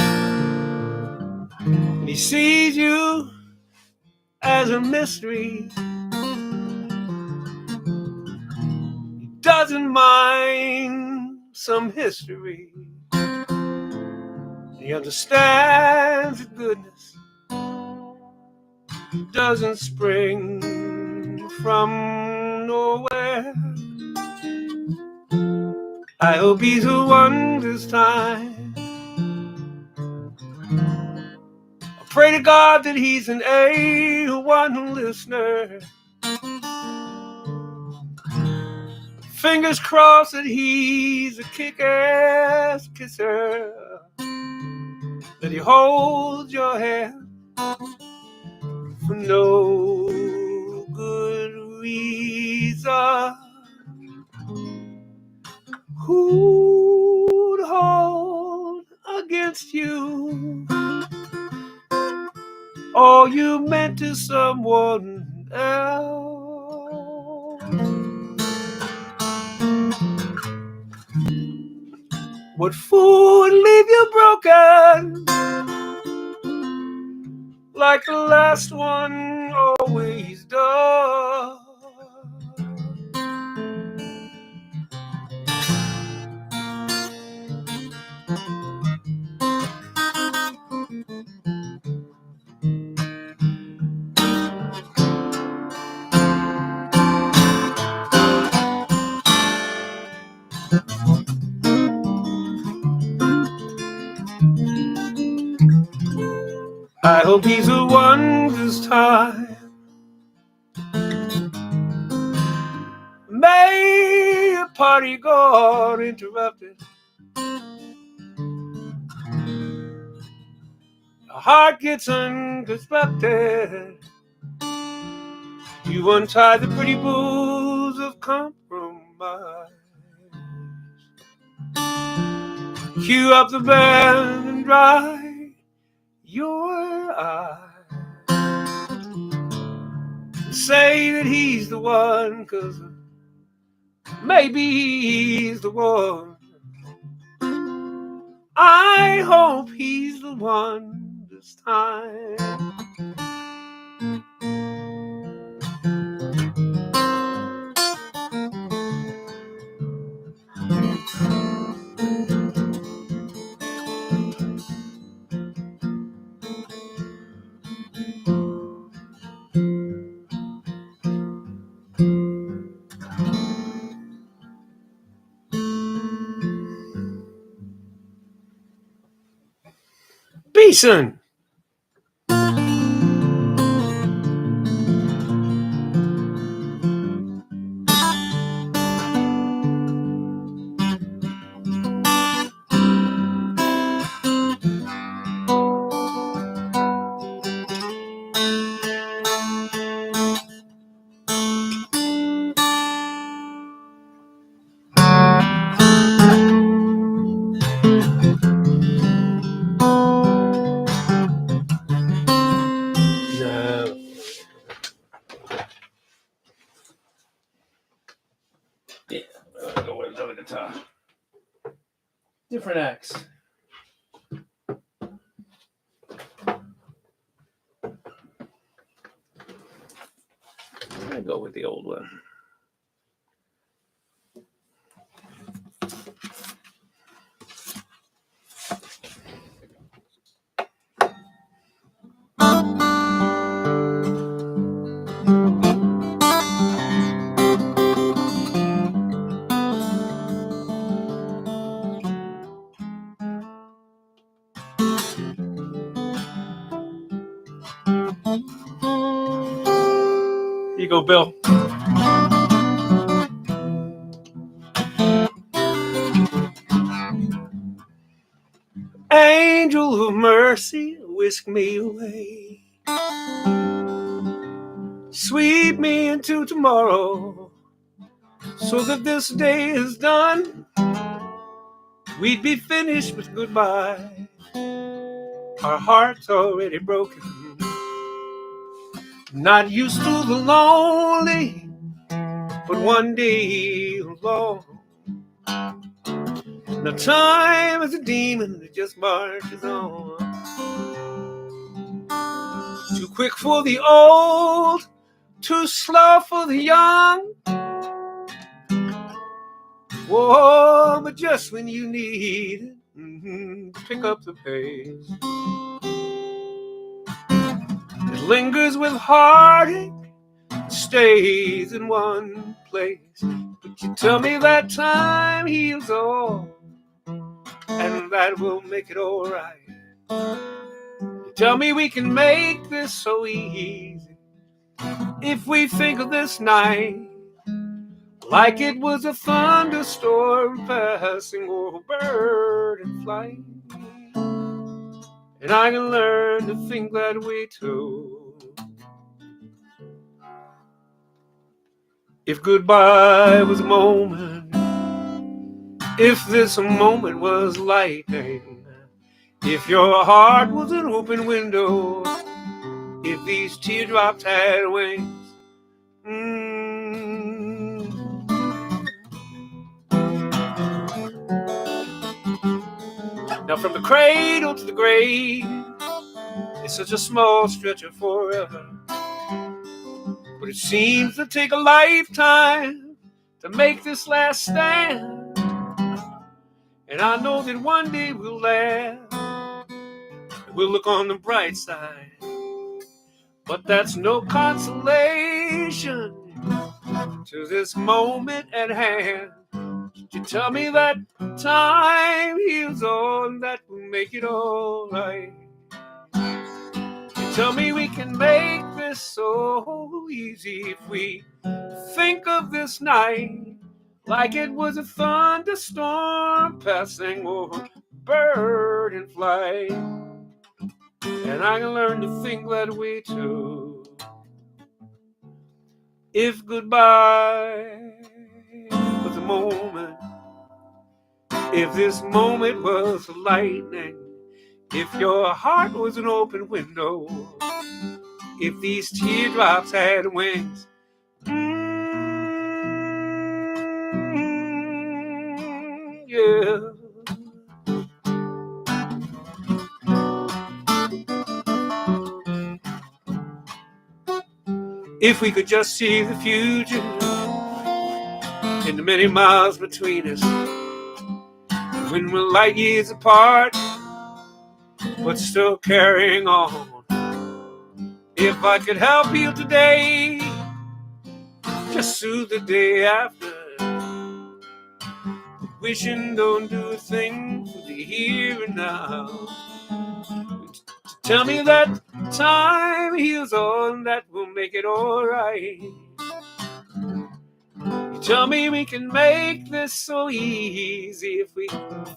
And he sees you as a mystery. He doesn't mind some history. He understands that goodness doesn't spring from nowhere. I hope he's the one this time. I pray to God that he's an A1 listener. Fingers crossed that he's a kick-ass kisser. That he holds your hand for no good reason. Who'd hold against you all you meant to someone else? What fool would leave you broken like the last one always does? I hope he's the one this time. May a party go uninterrupted. A heart gets unconstructed. You untie the pretty booze of compromise. Cue up the band and dry your eyes. Say that he's the one, 'cause maybe he's the one. I hope he's the one this time. Beeson. Different X. I go with the old one. Here you go, Bill. Angel of mercy, whisk me away. Sweep me into tomorrow, so that this day is done. We'd be finished with goodbye. Our hearts already broken. Not used to the lonely, but one day alone. Now time is a demon that just marches on. Too quick for the old, too slow for the young. Whoa, but just when you need it, pick up the pace. It lingers with heartache, stays in one place. But you tell me that time heals all, and that will make it all right. You tell me we can make this so easy if we think of this night like it was a thunderstorm passing over bird and flight. And I can learn to think that way too. If goodbye was a moment, if this moment was lightning, if your heart was an open window, if these teardrops had wings, Now from the cradle to the grave, it's such a small stretch of forever. But it seems to take a lifetime to make this last stand. And I know that one day we'll laugh, we'll look on the bright side. But that's no consolation to this moment at hand. You tell me that time heals all, and that will make it all right. You tell me we can make this so easy if we think of this night like it was a thunderstorm passing over bird and flight. And I can learn to think that way too. If goodbye moment, if this moment was lightning, if your heart was an open window, if these teardrops had wings, yeah. If we could just see the future in the many miles between us, when we're light years apart, but still carrying on. If I could help you today, just soothe the day after. Wishing don't do a thing for the here and now. Tell me that time heals all and that will make it alright. You tell me we can make this so easy if we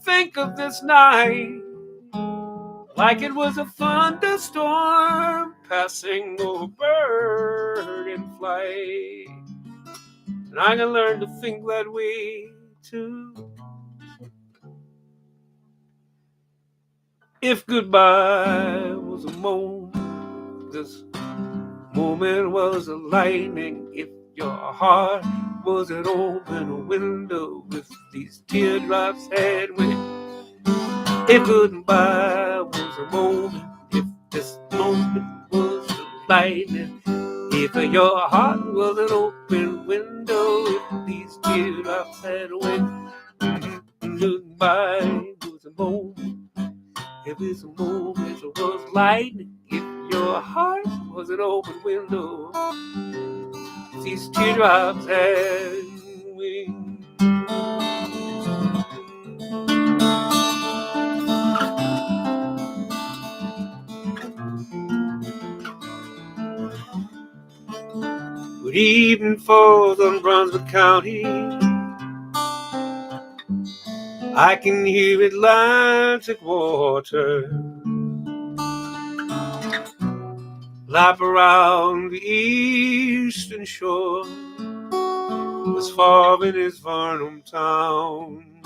think of this night like it was a thunderstorm passing over bird in flight. And I can learn to think that way too. If goodbye was a moment, this moment was a lightning. If your heart was an open window, if these teardrops had wings. If goodbye was a moment, if this moment was a lightning, if your heart was an open window, if these teardrops had wings. Goodbye was a moment. If it's a moment, it was lightning. If your heart was an open window, these teardrops had wings. Good evening falls on Brunswick County. I can hear Atlantic water lap around the eastern shore, as far in as Varnum town.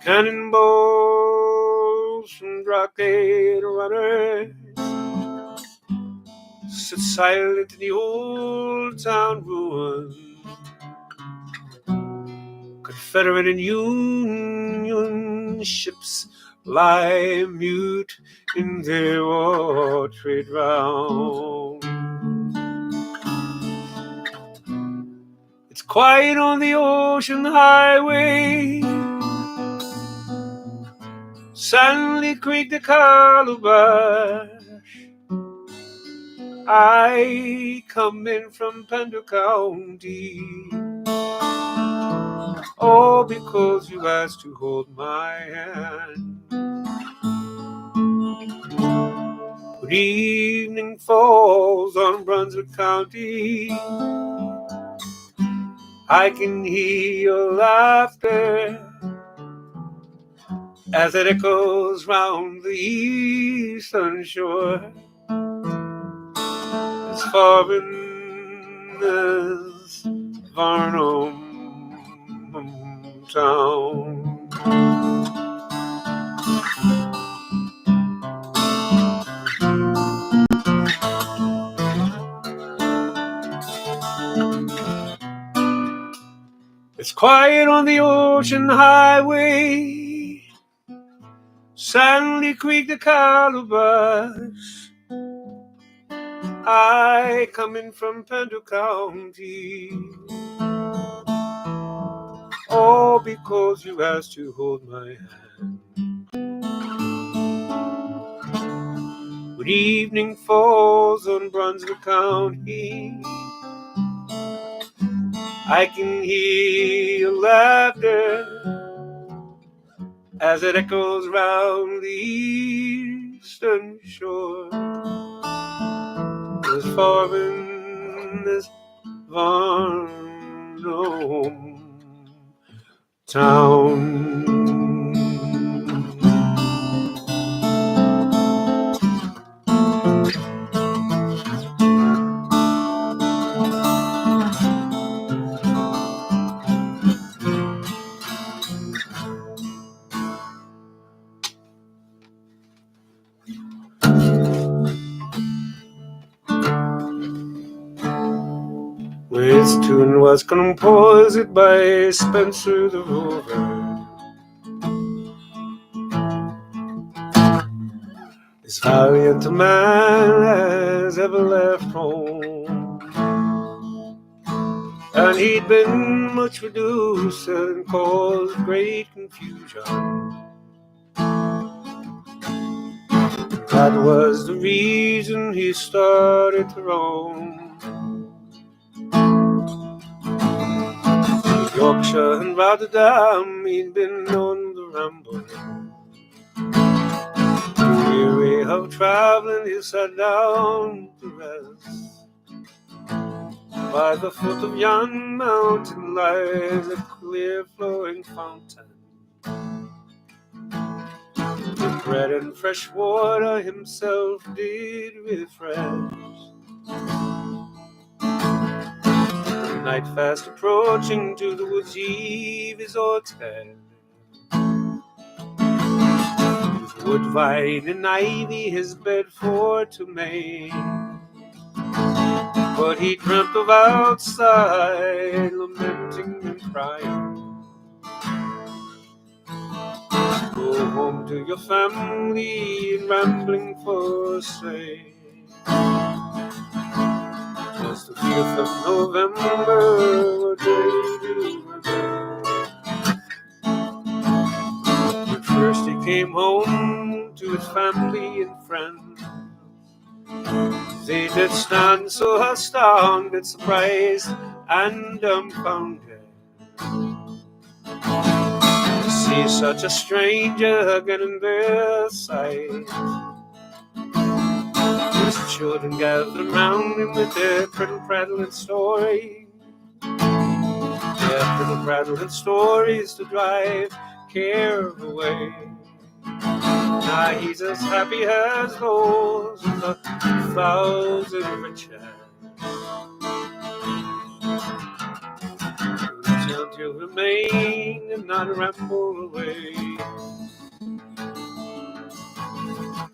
Cannonballs from blockade runners sit silent in the old town ruins. Confederate and Union ships lie mute in their war trade round. It's quiet on the ocean highway, Sandy Creek to Calabash. I come in from Pender County, all because you asked to hold my hand. Good evening falls on Brunswick County. I can hear your laughter as it echoes round the eastern shore, as far in as Varnum town. It's quiet on the ocean highway, Sandy Creek to Calabash. I come in from Pender County, all because you asked to hold my hand. Good evening falls on Brunswick County. I can hear your laughter as it echoes round the eastern shore, as far in as Varnum town. This tune was composed by Spencer the Rover. As valiant a man as ever left home, and he'd been much reduced and caused great confusion. That was the reason he started to roam Yorkshire and Rotterdam. He'd been on the ramble. Weary of traveling, he sat down to rest. By the foot of yon mountain lies a clear flowing fountain. With bread and fresh water himself did refresh. The night fast approaching, to the woods he resorted. With wood, vine, and ivy his bed for to make. But he dreamt of outside, lamenting and crying. Go home to your family and rambling for a say. 'Twas the 5th of November, a day to remember. But first he came home to his family and friends. They did stand so astounded, surprised and dumbfounded to see such a stranger again in their sight. His children gathered round him with their prattle, prattle, and story. Their prattle, prattle, and stories to drive care away. Now he's as happy as those in the 1,000 riches. Until remain and not ramble away.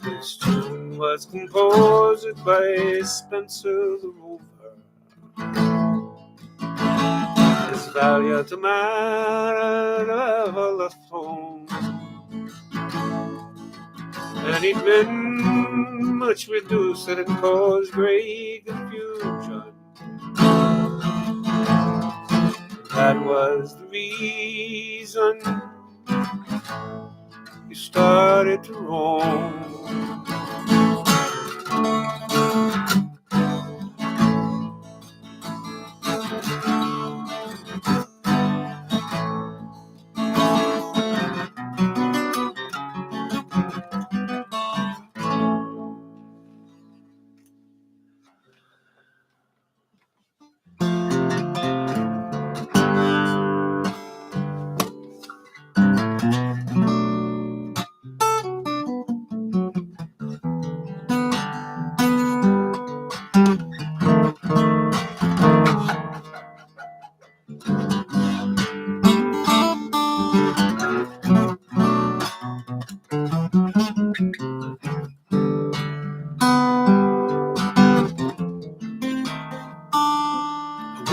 This tune was composed by Spencer the Rover. As valiant a man ever left home, and he'd been much reduced and caused great confusion. That was the reason he started to roam.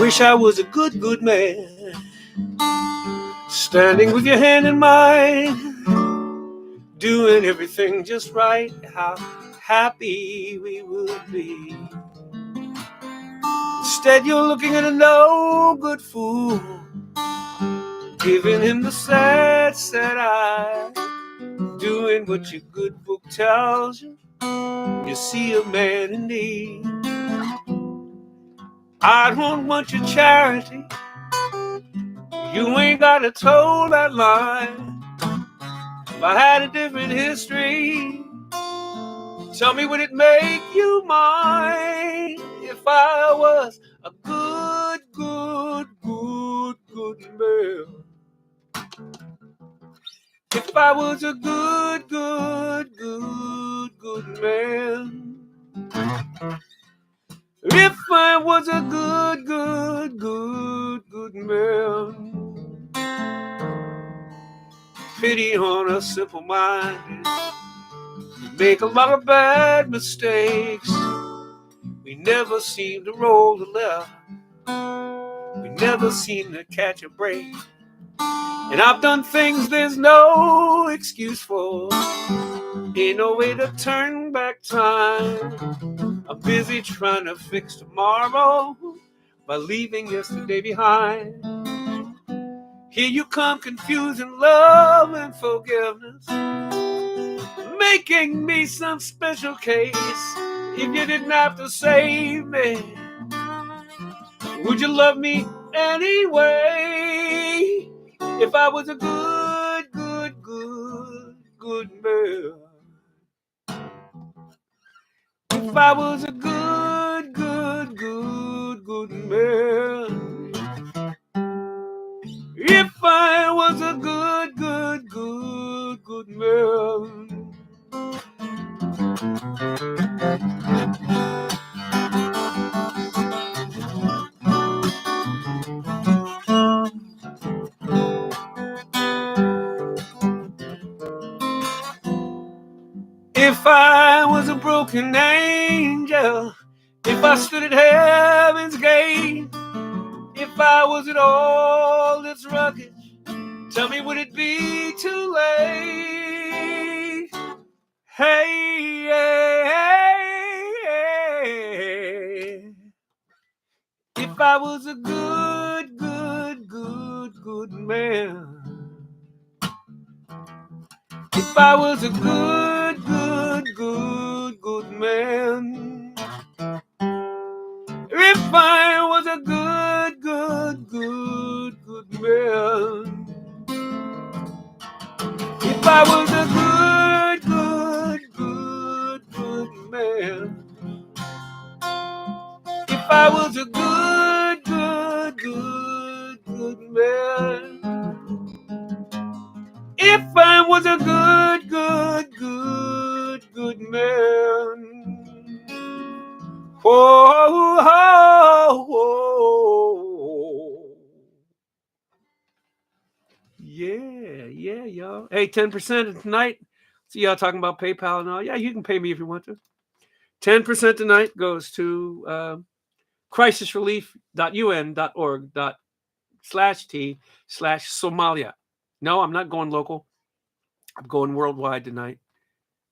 Wish I was a good, good man, standing with your hand in mine, doing everything just right. How happy we would be. Instead you're looking at a no good fool, giving him the sad, sad eye, doing what your good book tells you. You see a man in need. I don't want your charity. You ain't gotta toe that line. If I had a different history, tell me, would it make you mine? If I was a good, good, good, good man. If I was a good, good, good, good man. If I was a good, good, good, good man. Pity on us simple-minded. We make a lot of bad mistakes. We never seem to roll the left. We never seem to catch a break. And I've done things there's no excuse for. Ain't no way to turn back time. I'm busy trying to fix tomorrow by leaving yesterday behind. Here you come, confusing love and forgiveness, making me some special case. If you didn't have to save me, would you love me anyway? If I was a good man. If I was a good man. If I was a good man. If I was a broken angel, if I stood at heaven's gate, if I was at all its rugged, tell me, would it be too late? Hey, hey, hey. If I was a good man. If I was a good man. If I was a good man. If I was a good man. If I was a good man. If I was a good man. Whoa, whoa, whoa. Yeah, y'all. Hey, 10% tonight. See y'all talking about PayPal and all. Yeah, you can pay me if you want to. 10% tonight goes to crisisrelief.un.org/T/Somalia. No, I'm not going local. I'm going worldwide tonight.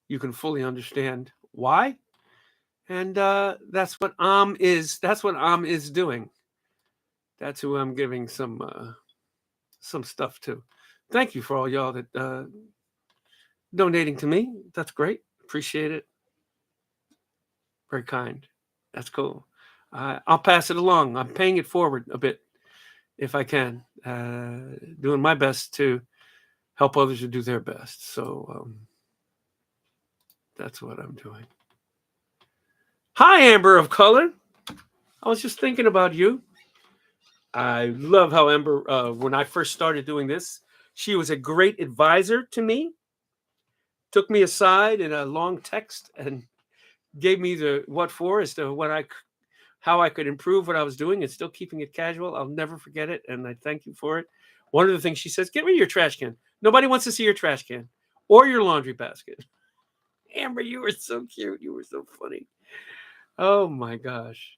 You can fully understand why. And that's what is. That's what is doing. That's who I'm giving some stuff to. Thank you for all y'all that donating to me. That's great. Appreciate it. Very kind. That's cool. I'll pass it along. I'm paying it forward a bit if I can. Doing my best to help others to do their best. So that's what I'm doing. Hi, Amber of Color. I was just thinking about you. I love how Amber, when I first started doing this, she was a great advisor to me. Took me aside in a long text and gave me the what for as to how I could improve what I was doing and still keeping it casual. I'll never forget it, and I thank you for it. One of the things she says, get rid of your trash can. Nobody wants to see your trash can or your laundry basket. Amber, you were so cute. You were so funny. Oh, my gosh.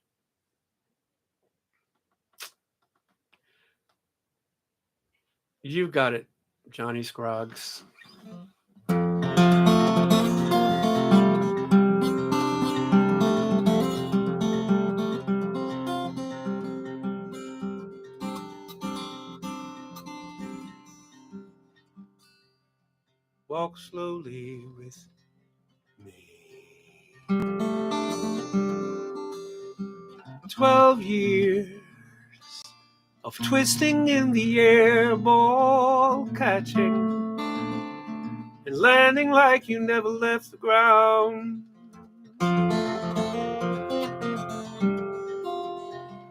You got it, Johnny Scroggs. Walk slowly with me. 12 years of twisting in the air, ball catching and landing like you never left the ground.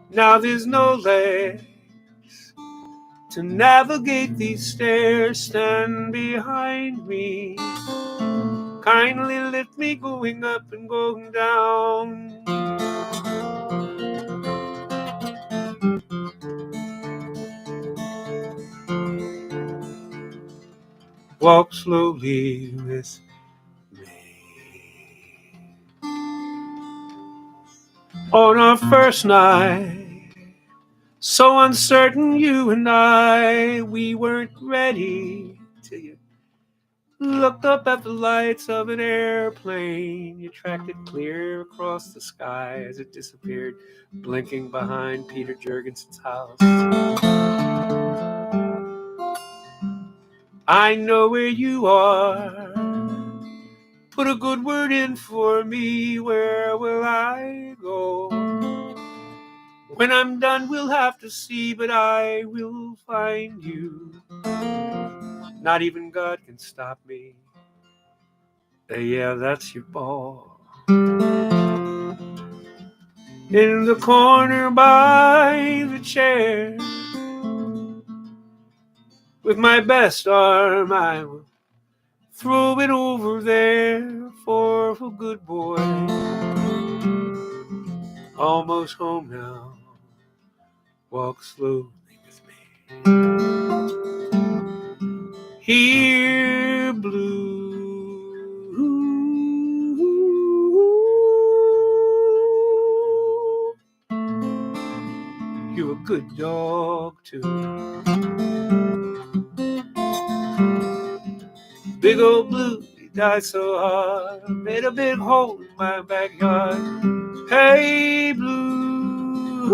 Now there's no legs to navigate these stairs. Stand behind me, kindly lift me going up and going down. Walk slowly with me. On our first night, So uncertain, you and I, we weren't ready till you looked up at the lights of an airplane. You tracked it clear across the sky as it disappeared, blinking behind Peter Jurgensen's house. I know where you are. Put a good word in for me. Where will I go? When I'm done, we'll have to see, but I will find you. Not even God can stop me. Yeah, that's your ball. In the corner by the chair, with my best arm, I will throw it over there for a good boy. Almost home now. Walk slowly with me. Here, blue. You're a good dog, too. Big old Blue, he died so hard, made a big hole in my backyard. Hey, Blue,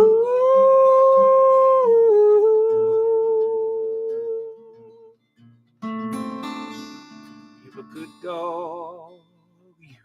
you're a good dog, you.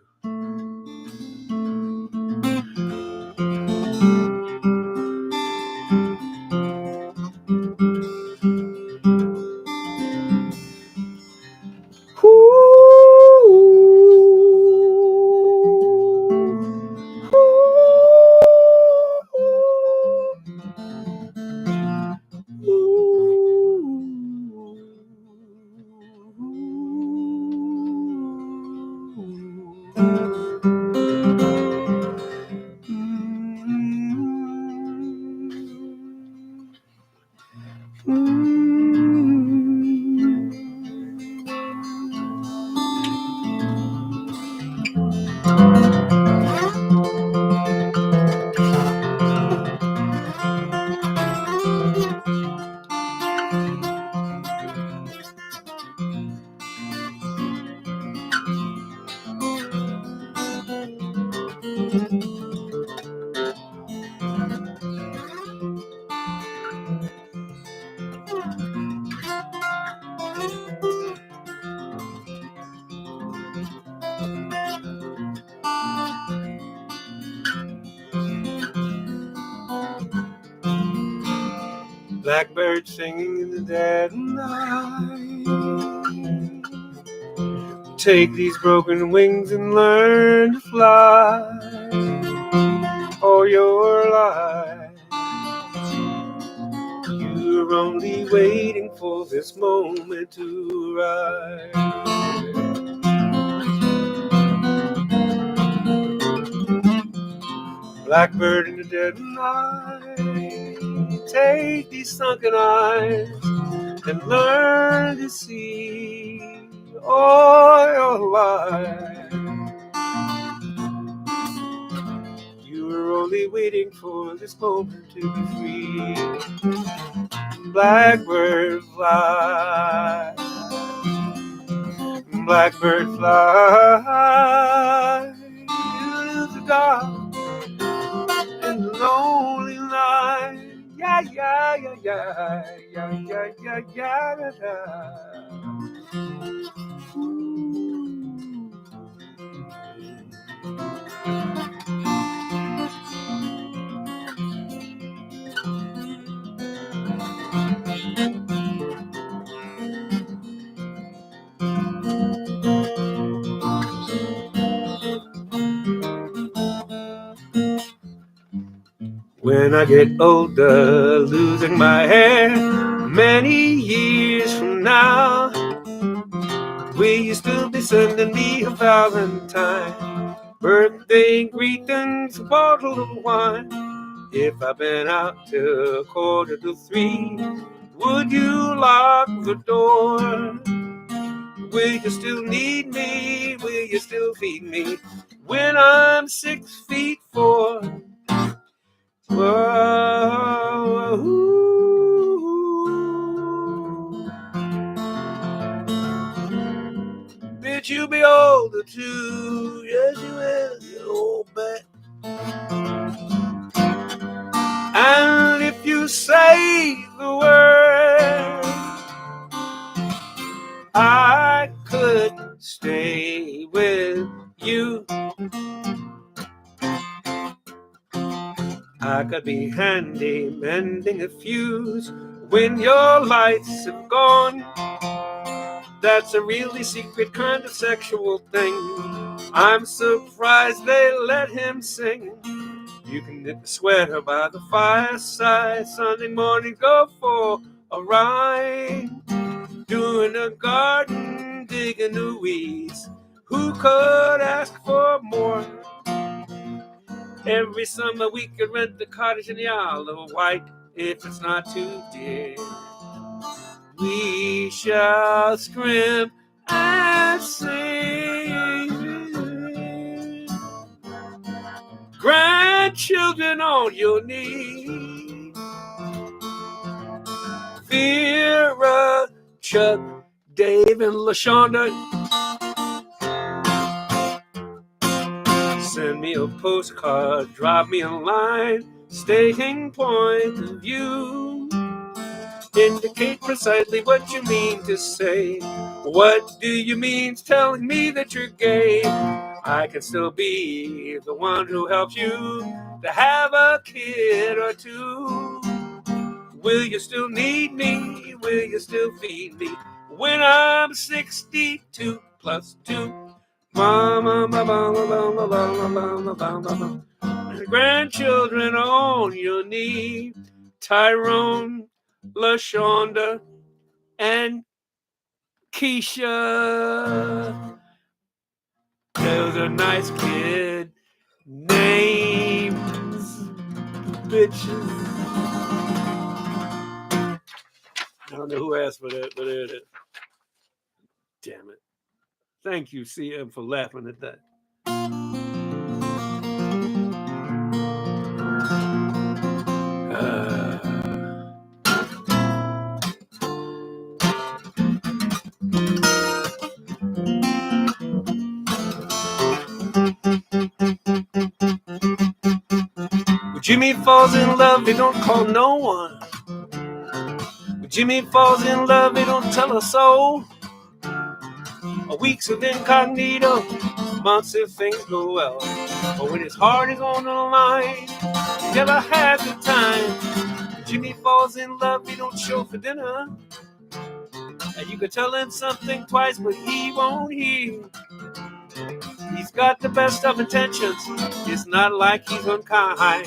Blackbird singing in the dead of night. Take these broken wings and learn to fly all your life. You're only waiting for this moment to arrive. Blackbird in the dead of night. Take these sunken eyes and learn to see all your life. You were only waiting for this moment to be free. Blackbird fly, blackbird fly into the dark and the lonely night. Yeah, yeah, yeah, yeah, yeah, yeah, yeah, yeah, yeah. When I get older, losing my hair, many years from now, will you still be sending me a Valentine? Birthday greetings, a bottle of wine. If I've been out till 2:45, would you lock the door? Will you still need me? Will you still feed me when I'm 6'4"? Whoa, Bet you be older too. Yes, you will, you old bat. And if you say the word, I could stay with you. I could be handy mending a fuse when your lights have gone. That's a really secret kind of sexual thing. I'm surprised they let him sing. You can knit the sweater by the fireside. Sunday morning, go for a ride. Doing a garden, digging the weeds. Who could ask for more? Every summer we could rent the cottage in the Isle of Wight. If it's not too dear, we shall scrimp and sing. Grandchildren on your knees. Vera, Chuck, Dave, and LaShonda. Send me a postcard, drop me a line, stating point of view. Indicate precisely what you mean to say. What do you mean telling me that you're gay? I can still be the one who helps you to have a kid or two. Will you still need me? Will you still feed me when I'm 62 plus 2? Grandchildren on your knee. Tyrone, LaShonda, and Keisha. Those are nice kid names, bitches. I don't know who asked for that, but there it is. Damn it. Thank you, CM, for laughing at that. When Jimmy falls in love, they don't call no one. When Jimmy falls in love, they don't tell us so. Weeks of incognito, months if things go well. But when his heart is on the line, he never has the time. When Jimmy falls in love, he don't show for dinner. And you could tell him something twice, but he won't hear. He's got the best of intentions. It's not like he's unkind.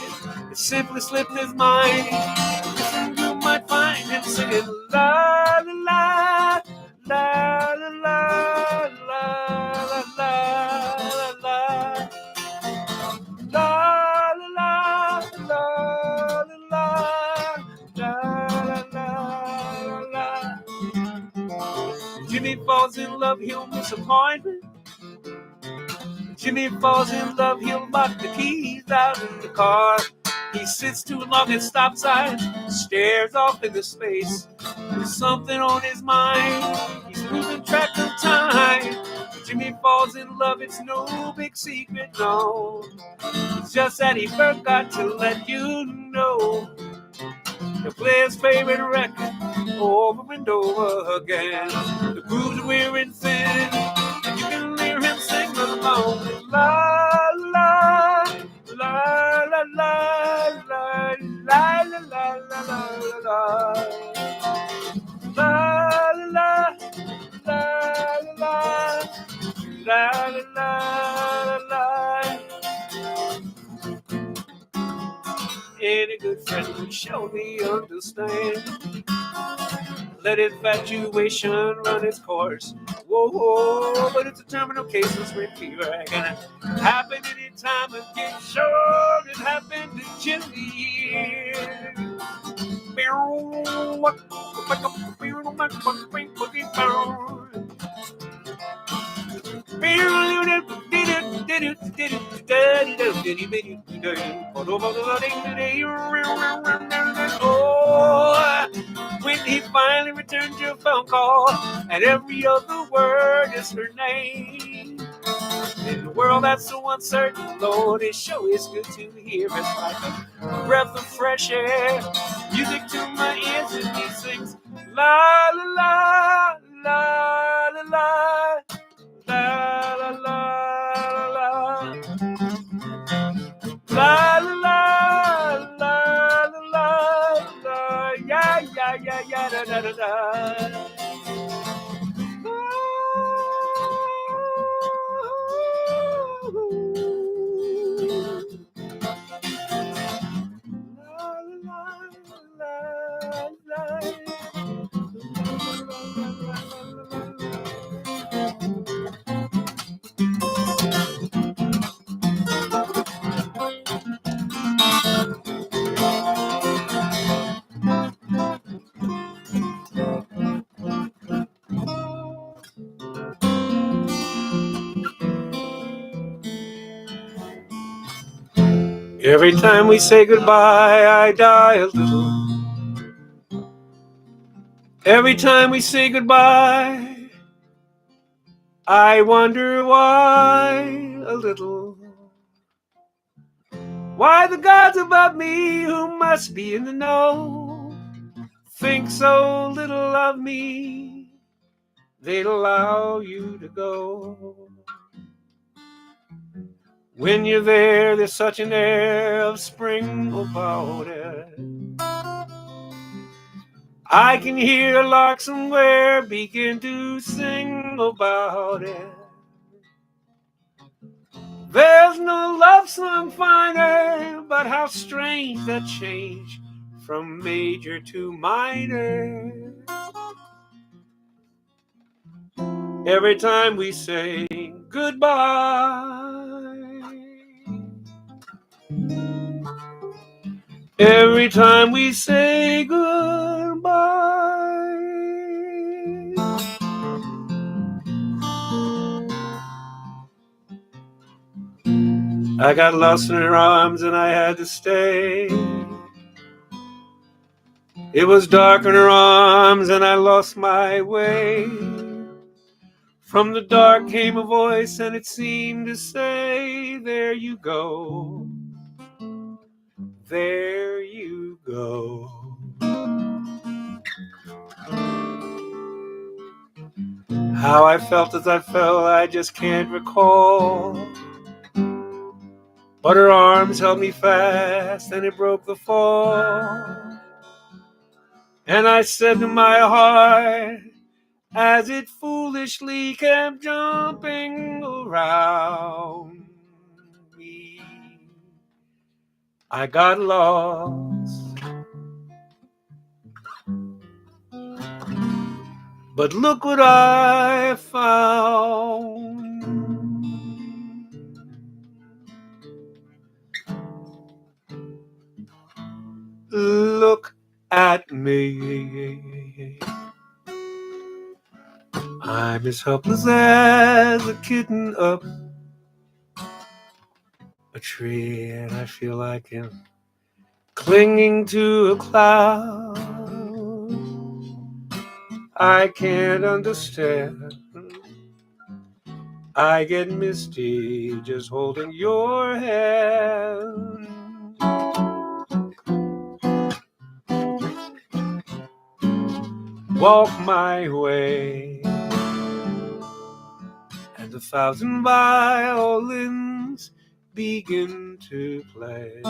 It simply slipped his mind. Listen, you might find him singing la la la la la la la la la la la la. Jimmy falls in love, he'll miss appointment. Jimmy falls in love, he'll lock the keys out in the car. He sits too long at stop signs, stares off into space. There's something on his mind, he's losing track of time. Jimmy falls in love, it's no big secret, no. It's just that he forgot to let you know. To play his favorite record over and over again. The grooves are wearing thin, and you can hear him sing along. La la la la la la la la la la la la la la la la. Any good friend will surely understand. Let infatuation run its course. Whoa, whoa, but it's a terminal case of spring fever. Gonna happen anytime again. Sure, it happened to Jimmy. Oh, He finally returned your phone call, and every other word is her name. In a world that's so uncertain, Lord, it sure is good to hear. It's like a breath of fresh air, music to my ears, and he sings la la la la la la la la la la. La la la la la la, yeah yeah yeah yeah da da da da. Every time we say goodbye, I die a little. Every time we say goodbye, I wonder why a little. Why the gods above me, who must be in the know, think so little of me, they'd allow you to go. When you're there, there's such an air of spring about it. I can hear a lark somewhere begin to sing about it. There's no love song finer, but how strange that change from major to minor. Every time we say goodbye, every time we say goodbye, I got lost in her arms and I had to stay. It was dark in her arms and I lost my way. From the dark came a voice and it seemed to say, there you go, there you go. How I felt as I fell, I just can't recall. But her arms held me fast and it broke the fall. And I said to my heart, as it foolishly kept jumping around me, I got lost. But look what I found. Look at me. I'm as helpless as a kitten up a tree, and I feel like I'm clinging to a cloud. I can't understand. I get misty just holding your hand. Walk my way, and 1,000 violins begin to play.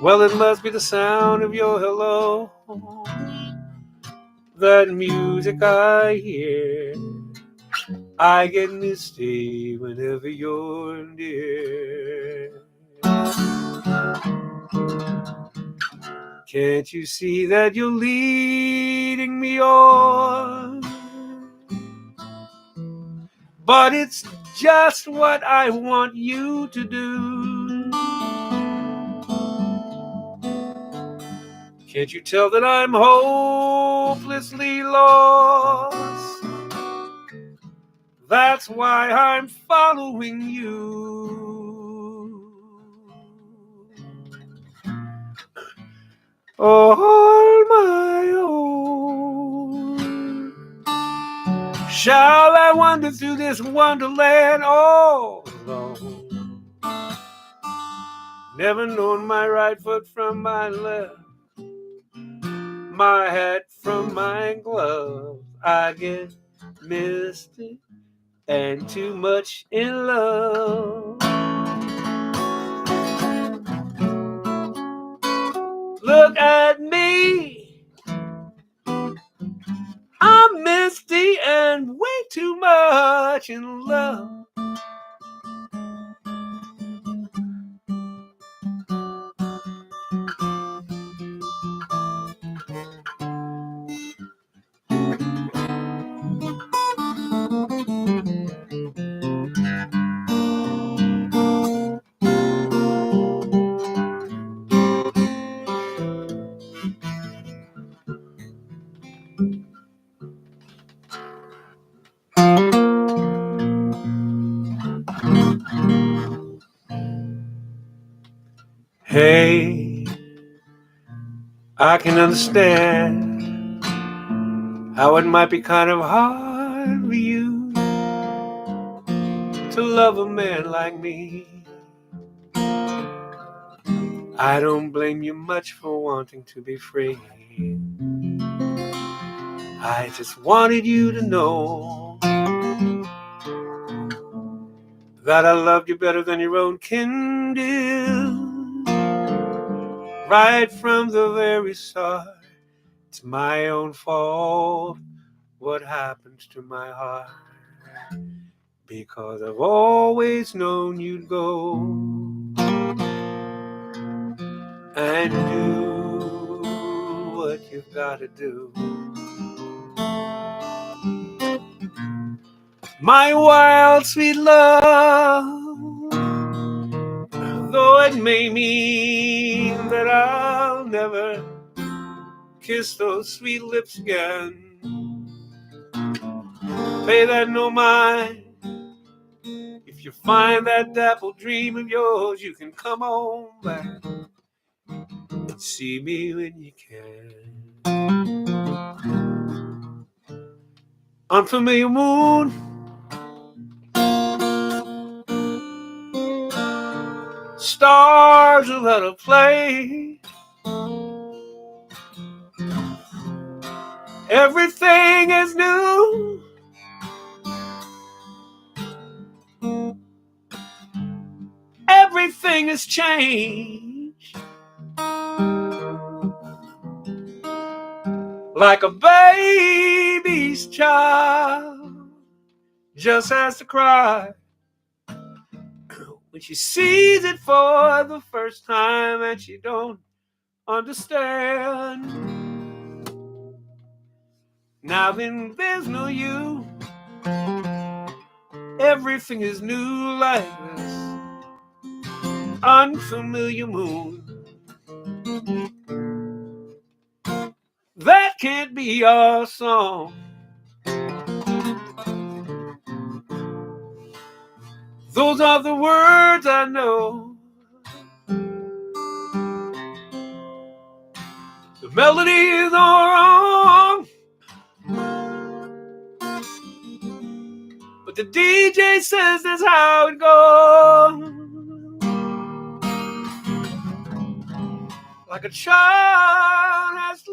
Well, it must be the sound of your hello, that music I hear. I get misty whenever you're near. Can't you see that you're leading me on? But it's just what I want you to do. Can't you tell that I'm hopelessly lost? That's why I'm following you. All my Shall I wander through this wonderland all alone? Never known my right foot from my left, my hat from my glove. I get misty and too much in love. Look at me, I'm misty and way too much in love. Hey, I can understand how it might be kind of hard for you to love a man like me. I don't blame you much for wanting to be free. I just wanted you to know that I loved you better than your own kin do. Right from the very start, it's my own fault what happened to my heart, because I've always known you'd go and do what you've got to do. My wild sweet love, though it may mean that I'll never kiss those sweet lips again, pay that no mind. If you find that dappled dream of yours, you can come on back and see me when you can. Unfamiliar moon, stars without a play. Everything is new. Everything has changed. Like a baby's child just has to cry when she sees it for the first time and she don't understand. Now then, there's no you. Everything is new like this unfamiliar moon. That can't be our song. Those are the words I know. The melody is all wrong, but the DJ says that's how it goes. Like a child has to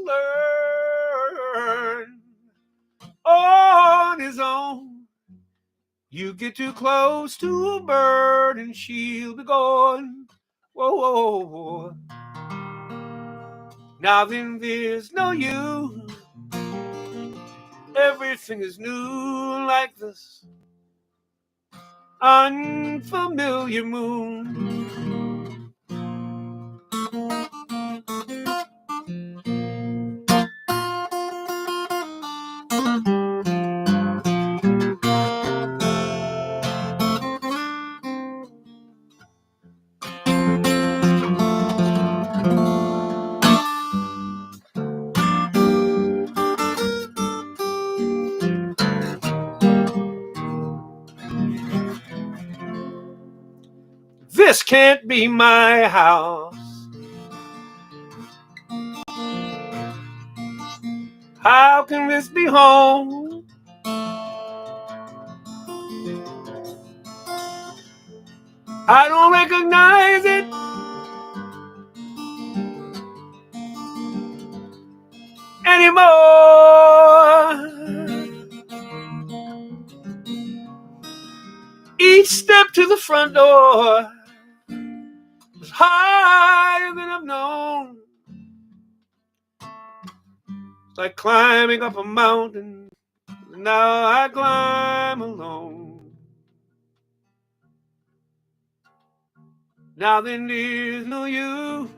learn on his own. You get too close to a bird and she'll be gone. Whoa, whoa, whoa. Now then, there's no you. Everything is new like this unfamiliar moon. This can't be my house. How can this be home? I don't recognize it anymore. Each step to the front door was higher than I've known. It's like climbing up a mountain. Now I climb alone. Now then there's no you.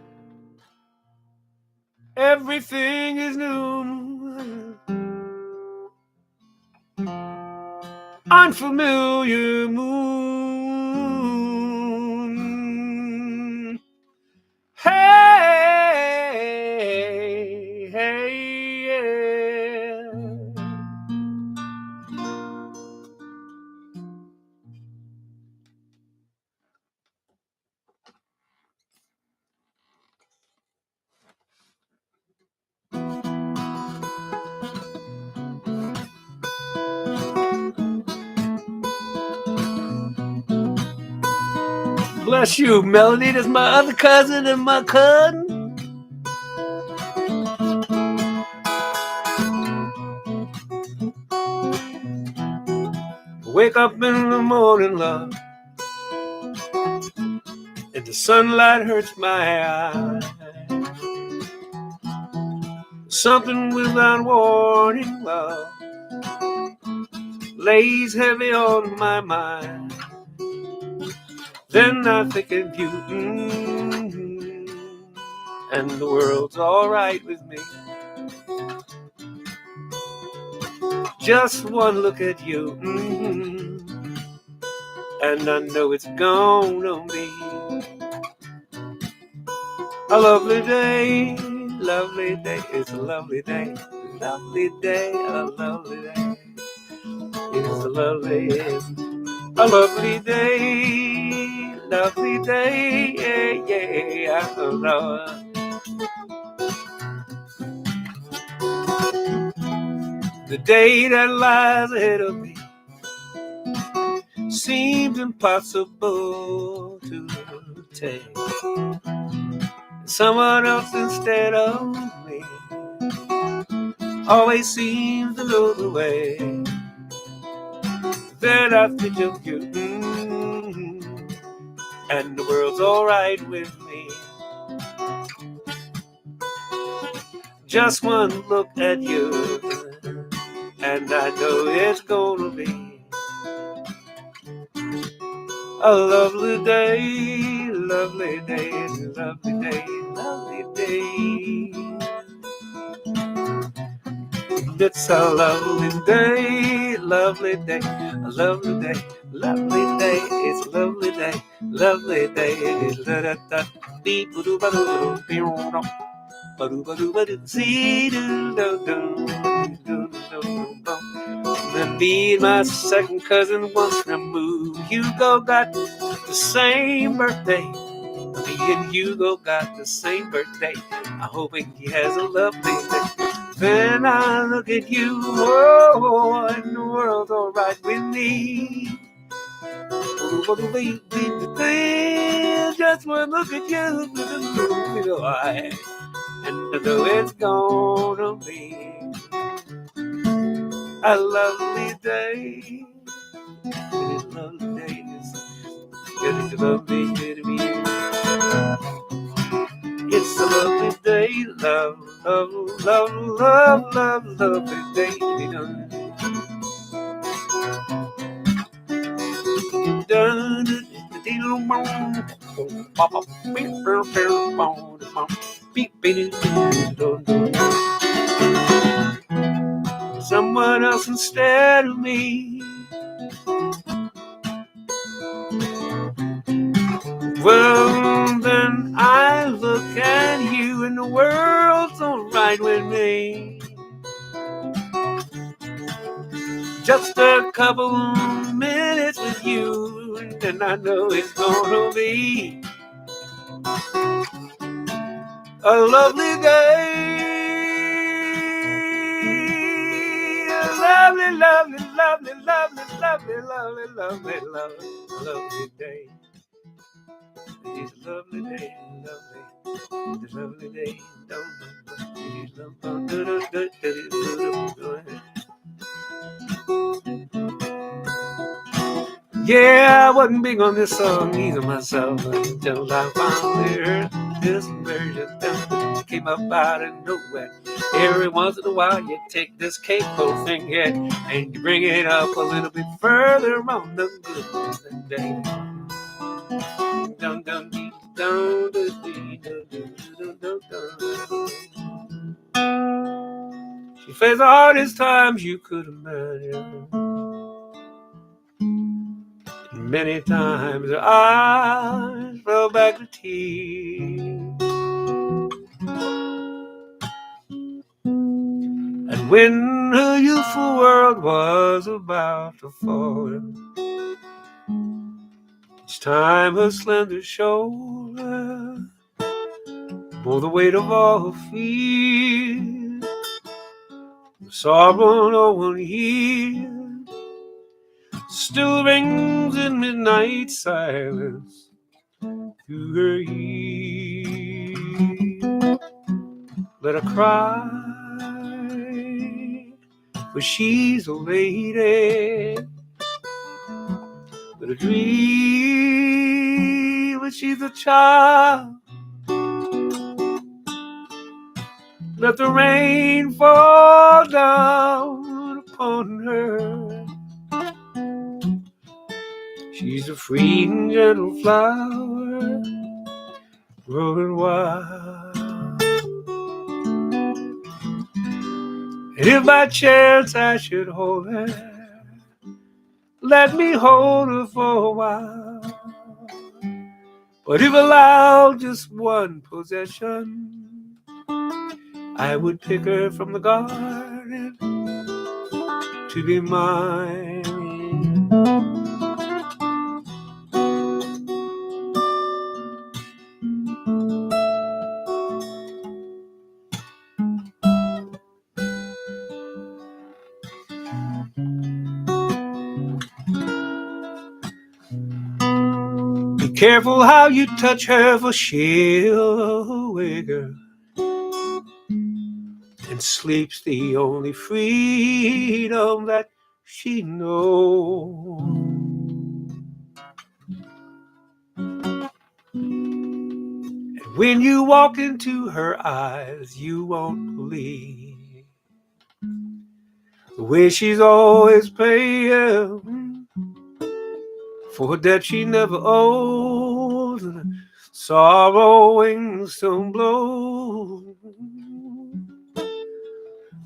Everything is new. Unfamiliar moon. Hey, hey, yeah. Bless you, Melody. That's my other cousin and my cousin. Wake up in the morning, love, and the sunlight hurts my eyes. Something without warning, love, lays heavy on my mind. Then I think of you, and the world's all right with me. Just one look at you, and I know it's gonna be a lovely day, lovely day. It's a lovely day, lovely day, a lovely day. It's a lovely day, lovely day, yeah, I know. The day that lies ahead of me seems impossible to take. Someone else instead of me always seems to know the way. Then I think of you, and the world's all right with me. Just one look at you, and I know it's gonna be a lovely day, lovely day, lovely day, lovely day. It's a lovely day, lovely day, a lovely day, lovely day. It's a lovely day, lovely day. Da da da, beep ba doo ba doo, beep ba doo ba doo ba doo, see doo doo doo doo doo doo. Then me and my second cousin once removed. Hugo got the same birthday. Me and Hugo got the same birthday. I'm hoping he has a lovely day. Then I look at you, oh, and the world's all right with me. Just one look at you, and I know it's gonna be a lovely day. It's a lovely day. It's a lovely day to be. It's a lovely day, love, love, love, love, love, lovely day. Someone else instead of me. Well, then I look at you and the world's alright with me. Just a couple minutes with you, and I know it's gonna be a lovely day. A lovely, lovely, lovely, lovely, lovely, lovely, lovely, lovely, lovely day. It's a lovely day, lovely. It's a lovely day. Don't yeah, I wasn't big on this song either myself until I finally heard this version. It came up out of nowhere. Every once in a while, you take this capo thing here and you bring it up a little bit further on the good day. Dun dun dee, dun dun dee, dun dun dun dun dun. She faced the hardest times you could imagine. Many times her eyes fell back to tears. And when her youthful world was about to fall, each time her slender shoulder bore the weight of all her fears, the sorrow no one hears still rings in midnight silence through her ears. Let her cry, for she's a lady. Let her dream, but she's a child. Let the rain fall down upon her. She's a free and gentle flower, growing wild. And if by chance I should hold her, let me hold her for a while. But if allowed just one possession, I would pick her from the garden to be mine. Be careful how you touch her, for she'll wake her, and sleep's the only freedom that she knows. And when you walk into her eyes, you won't believe the way she's always paying for a debt she never owed, and a sorrowing stone blow.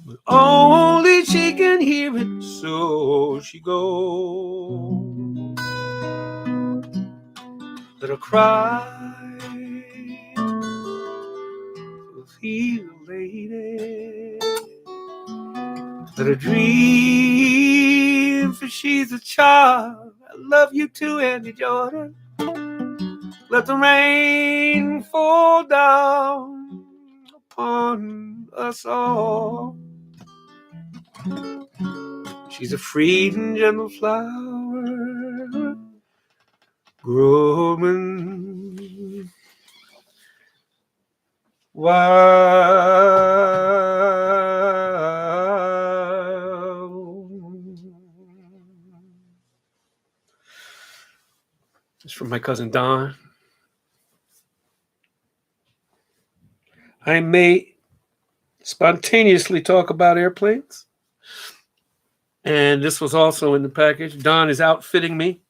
But only she can hear it, so she goes. Let her cry, feel lady. Let her dream, for she's a child. I love you too, Andy Jordan. Let the rain fall down upon us all. She's a free and gentle flower, growing wild. It's from my cousin Don. I may spontaneously talk about airplanes, and this was also in the package. Don is outfitting me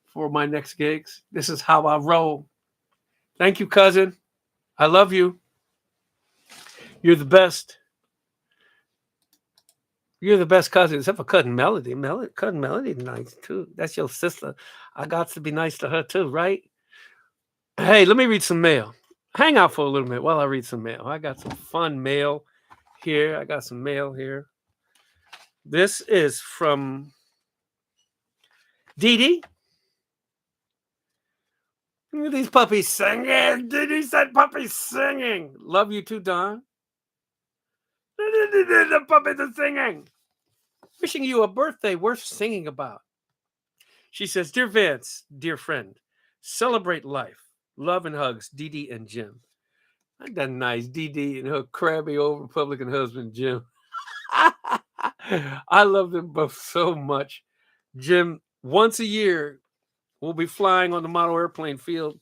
for my next gigs. This is how I roll. Thank you, cousin. I love you. You're the best. You're the best cousin, except for cousin Melody. Cousin Melody is nice too. That's your sister. I got to be nice to her too, right? Hey, let me read some mail. Hang out for a little bit while I read some mail. I got some fun mail here. This is from Dee Dee. Look at these puppies singing. Dee Dee said puppies singing. Love you too, Don. The puppies are singing. Wishing you a birthday worth singing about. She says, Dear Vance, dear friend, Celebrate life. Love and hugs, Dee Dee and Jim. Ain't that nice, Dee Dee and her crabby old Republican husband, Jim. I love them both so much. Jim, once a year, we'll be flying on the model airplane field,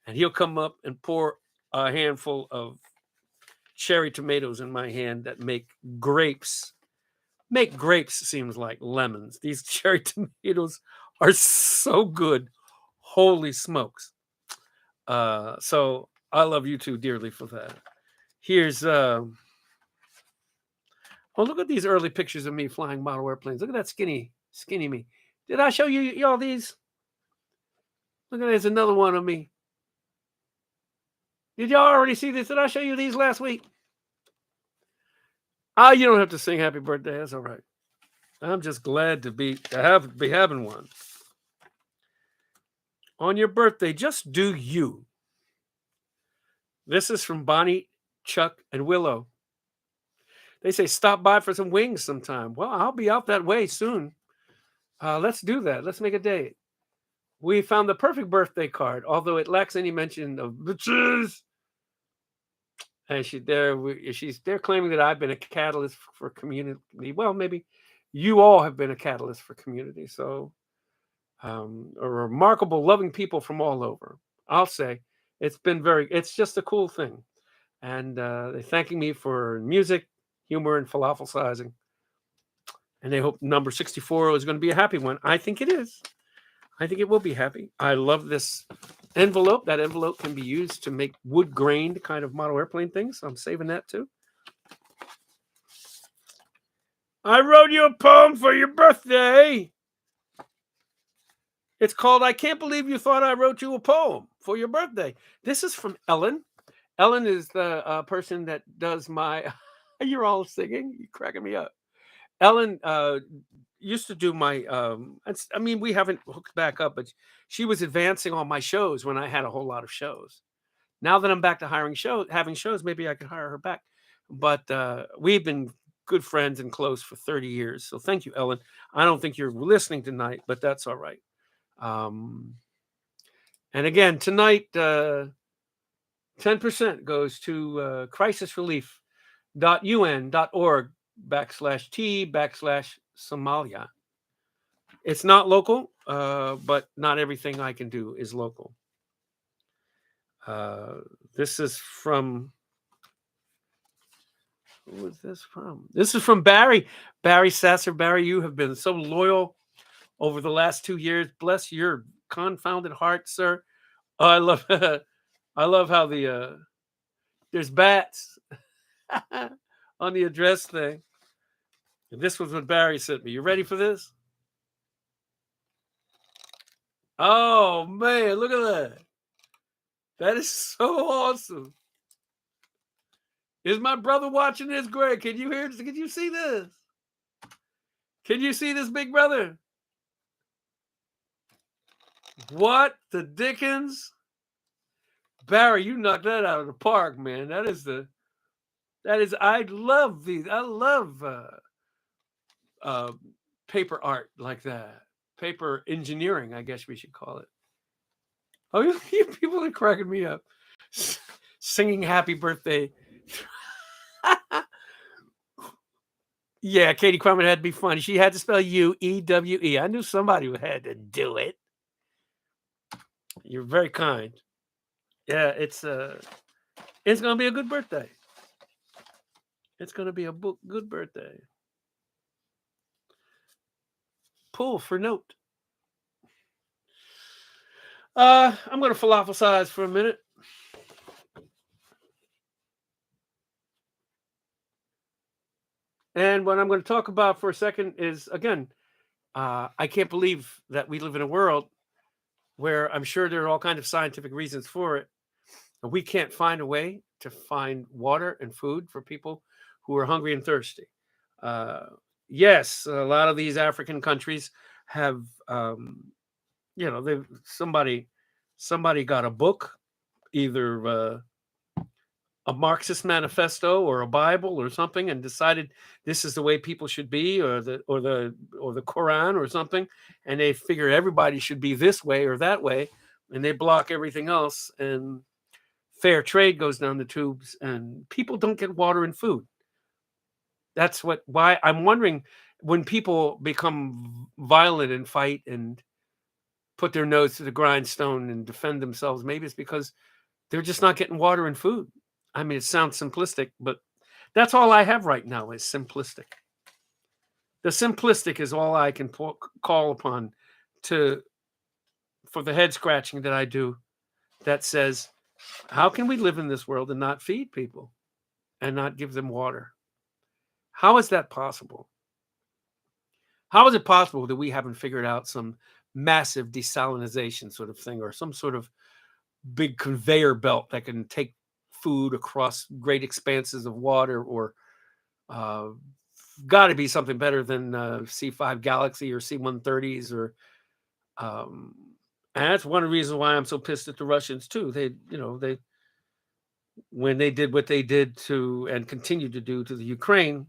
and he'll come up and pour a handful of cherry tomatoes in my hand that make grapes seems like lemons. These cherry tomatoes are so good. Holy smokes. So I love you two dearly for that. Here's oh, look at these early pictures of me flying model airplanes. Look at that skinny me. Did I show you y'all these? Look at there's another one of me. Did y'all already see this? Did I show you these last week? You don't have to sing happy birthday. That's all right. I'm just glad to be having one. On your birthday, just do you. This is from Bonnie, Chuck, and Willow. They say stop by for some wings sometime. Well, I'll be out that way soon. Let's do that. Let's make a date. We found the perfect birthday card, although it lacks any mention of bitches. And they're claiming that I've been a catalyst for community. Well, maybe you all have been a catalyst for community. So, a remarkable, loving people from all over. I'll say it's just a cool thing. And they're thanking me for music, humor, and falafel sizing. And they hope number 64 is going to be a happy one. I think it is. I think it will be happy. I love this envelope. That envelope can be used to make wood-grained kind of model airplane things. So I'm saving that too. I wrote you a poem for your birthday. It's called I Can't Believe You Thought I Wrote You a Poem for Your Birthday. This is from Ellen. Ellen is the person that does my... You're all singing. You're cracking me up. Ellen used to do my... we haven't hooked back up, but she was advancing on my shows when I had a whole lot of shows. Now that I'm back to having shows, maybe I could hire her back. But we've been good friends and close for 30 years. So thank you, Ellen. I don't think you're listening tonight, but that's all right. And again, tonight, 10% goes to crisisrelief.un.org/T/Somalia. It's not local, but not everything I can do is local. This is from... Who is this from? This is from Barry. Barry Sasser. Barry, you have been so loyal over the last 2 years. Bless your confounded heart, sir. I love how there's bats on the address thing. And this was what Barry sent me. You ready for this? Oh man, look at that. That is so awesome. Is my brother watching this, Greg? Can you hear this? Can you see this? Can you see this, big brother? What the dickens? Barry, you knocked that out of the park, man. I love these. I love paper art like that. Paper engineering, I guess we should call it. Oh, you people are cracking me up. Singing happy birthday. Yeah, Katie Crumman had to be funny. She had to spell U-E-W-E. I knew somebody who had to do it. You're very kind. Yeah, it's gonna be a good birthday. It's gonna be a good birthday. Pull for note. I'm gonna falafel size for a minute. And what I'm going to talk about for a second is, again, I can't believe that we live in a world where I'm sure there are all kinds of scientific reasons for it. And we can't find a way to find water and food for people who are hungry and thirsty. Yes, a lot of these African countries have, somebody got a book, either a Marxist manifesto or a Bible or something, and decided this is the way people should be, or the Quran or something, and they figure everybody should be this way or that way. and they block everything else, and fair trade goes down the tubes, and people don't get water and food. That's why I'm wondering, when people become violent and fight and put their nose to the grindstone and defend themselves, maybe it's because they're just not getting water and food. I mean, it sounds simplistic, but that's all I have right now is simplistic. The simplistic is all I can call upon for the head scratching that I do, that says, how can we live in this world and not feed people and not give them water? How is that possible? How is it possible that we haven't figured out some massive desalinization sort of thing, or some sort of big conveyor belt that can take food across great expanses of water, or got to be something better than C5 Galaxy or C-130s, or and that's one of the reasons why I'm so pissed at the Russians too. They when they did what they did to, and continue to do, to the Ukraine,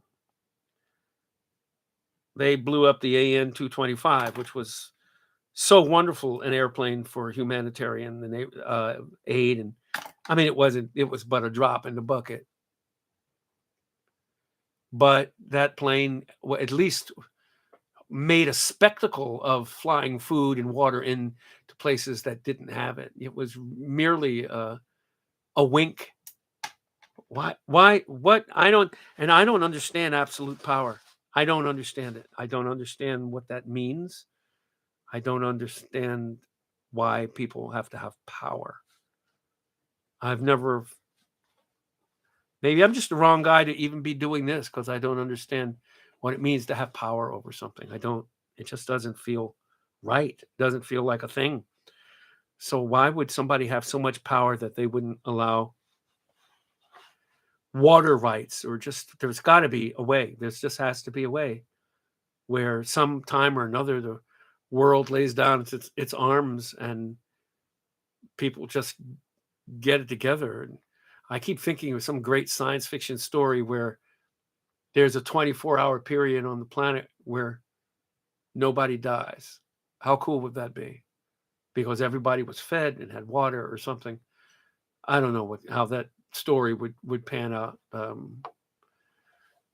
they blew up the AN-225, which was so wonderful an airplane for humanitarian aid. And I mean, it was but a drop in the bucket. But that plane at least made a spectacle of flying food and water into places that didn't have it. It was merely a wink. What? I don't understand absolute power. I don't understand it. I don't understand what that means. I don't understand why people have to have power. Maybe I'm just the wrong guy to even be doing this, because I don't understand what it means to have power over something. It just doesn't feel right. It doesn't feel like a thing. So why would somebody have so much power that they wouldn't allow water rights? Or there's got to be a way. There just has to be a way where sometime or another the world lays down its arms and people just get it together. And I keep thinking of some great science fiction story where there's a 24-hour period on the planet where nobody dies. How cool would that be? Because everybody was fed and had water or something. I don't know how that story would pan out.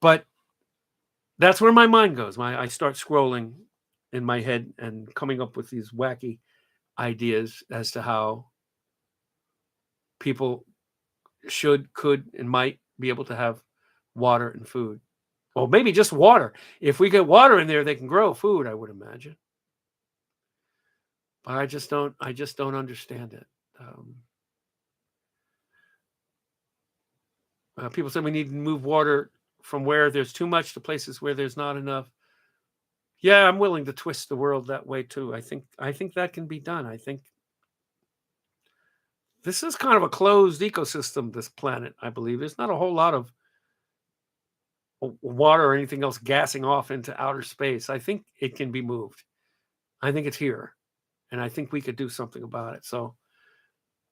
But that's where my mind goes. I start scrolling in my head and coming up with these wacky ideas as to how people should, could, and might be able to have water and food. Well, maybe just water. If we get water in there, they can grow food, I would imagine. But I just don't understand it. People say we need to move water from where there's too much to places where there's not enough. Yeah, I'm willing to twist the world that way too. I think that can be done. I think this is kind of a closed ecosystem, this planet, I believe. There's not a whole lot of water or anything else gassing off into outer space. I think it can be moved. I think it's here. And I think we could do something about it. So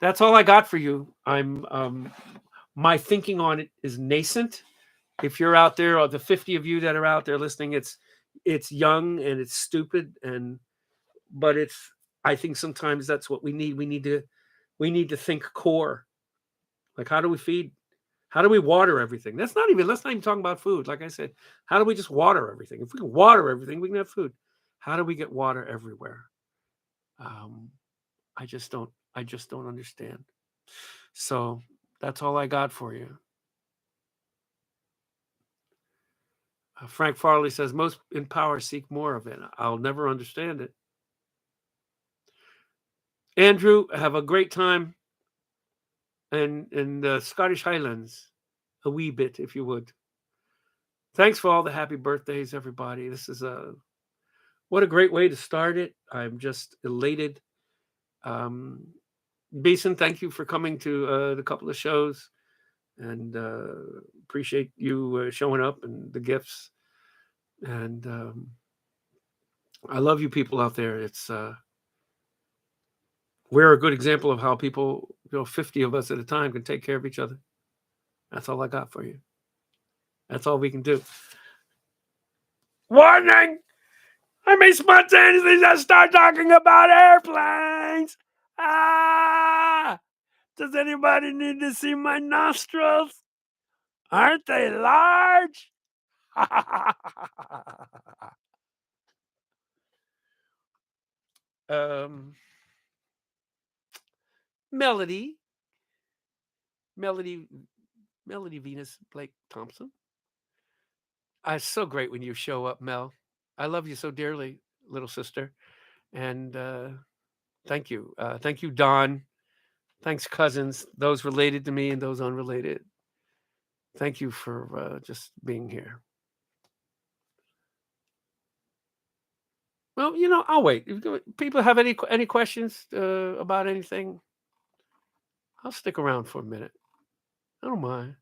that's all I got for you. My thinking on it is nascent. If you're out there, or the 50 of you that are out there listening, it's young and it's stupid, but I think sometimes that's what we need. We need to think core. Like, how do we feed? How do we water everything? Let's not even talk about food. Like I said, how do we just water everything? If we can water everything, we can have food. How do we get water everywhere? I just don't understand. So that's all I got for you. Frank Farley says, most in power seek more of it. I'll never understand it. Andrew, have a great time in the Scottish Highlands, a wee bit, if you would. Thanks for all the happy birthdays, everybody. This is what a great way to start it. I'm just elated. Beeson, thank you for coming to the couple of shows, and appreciate you showing up and the gifts. And I love you people out there. It's we're a good example of how people, 50 of us at a time, can take care of each other. That's all I got for you. That's all we can do. Warning! I may spontaneously just start talking about airplanes. Ah! Does anybody need to see my nostrils? Aren't they large? um, Melody Venus Blake Thompson. It's so great when you show up, Mel. I love you so dearly, little sister. And thank you. Thank you, Don. Thanks, cousins, those related to me and those unrelated. Thank you for just being here. Well, I'll wait. If people have any questions about anything, I'll stick around for a minute. I don't mind.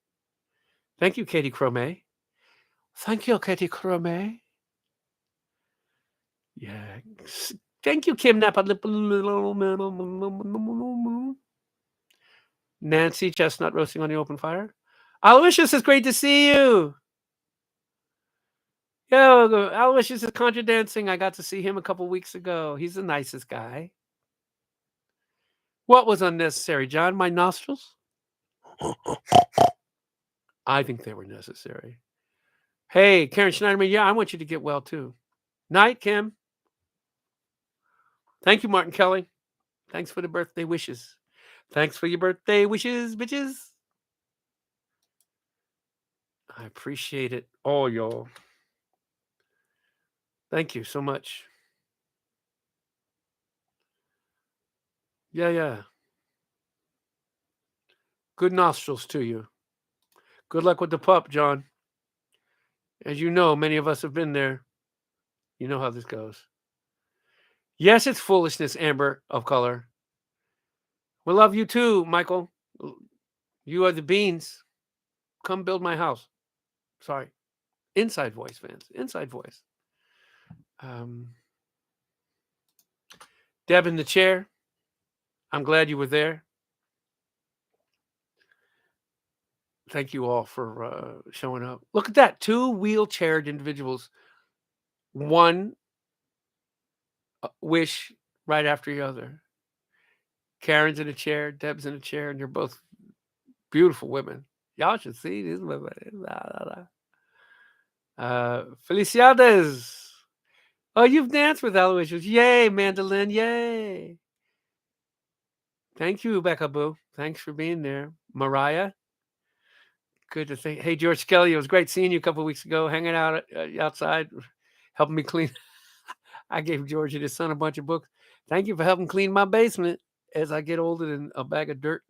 Thank you, Katie Crome. Thank you, Katie Crome. Yeah. Thank you, Kim Napa. Nancy Chestnut roasting on the open fire. Aloysius, it's great to see you. Yo, Aloysius is contra dancing. I got to see him a couple weeks ago. He's the nicest guy. What was unnecessary, John? My nostrils? I think they were necessary. Hey, Karen Schneiderman, yeah, I want you to get well too. Night, Kim. Thank you, Martin Kelly. Thanks for the birthday wishes. Thanks for your birthday wishes, bitches. I appreciate it all, y'all. Thank you so much. Yeah. Good nostrils to you. Good luck with the pup, John. As you know, many of us have been there. You know how this goes. Yes, it's foolishness, Amber of Color. We love you too, Michael. You are the beans. Come build my house. Sorry. Inside voice, fans. Inside voice. Deb in the chair. I'm glad you were there. Thank you all for showing up. Look at that. 2 wheelchaired individuals. One wish right after the other. Karen's in a chair. Deb's in a chair. And they're both beautiful women. Y'all should see these women. Felicidades. Oh, you've danced with Aloysius. Yay, mandolin. Yay. Thank you, Becca Boo. Thanks for being there. Mariah. Good to think. Hey, George Kelly. It was great seeing you a couple of weeks ago, hanging out outside, helping me clean. I gave George and his son a bunch of books. Thank you for helping clean my basement as I get older than a bag of dirt.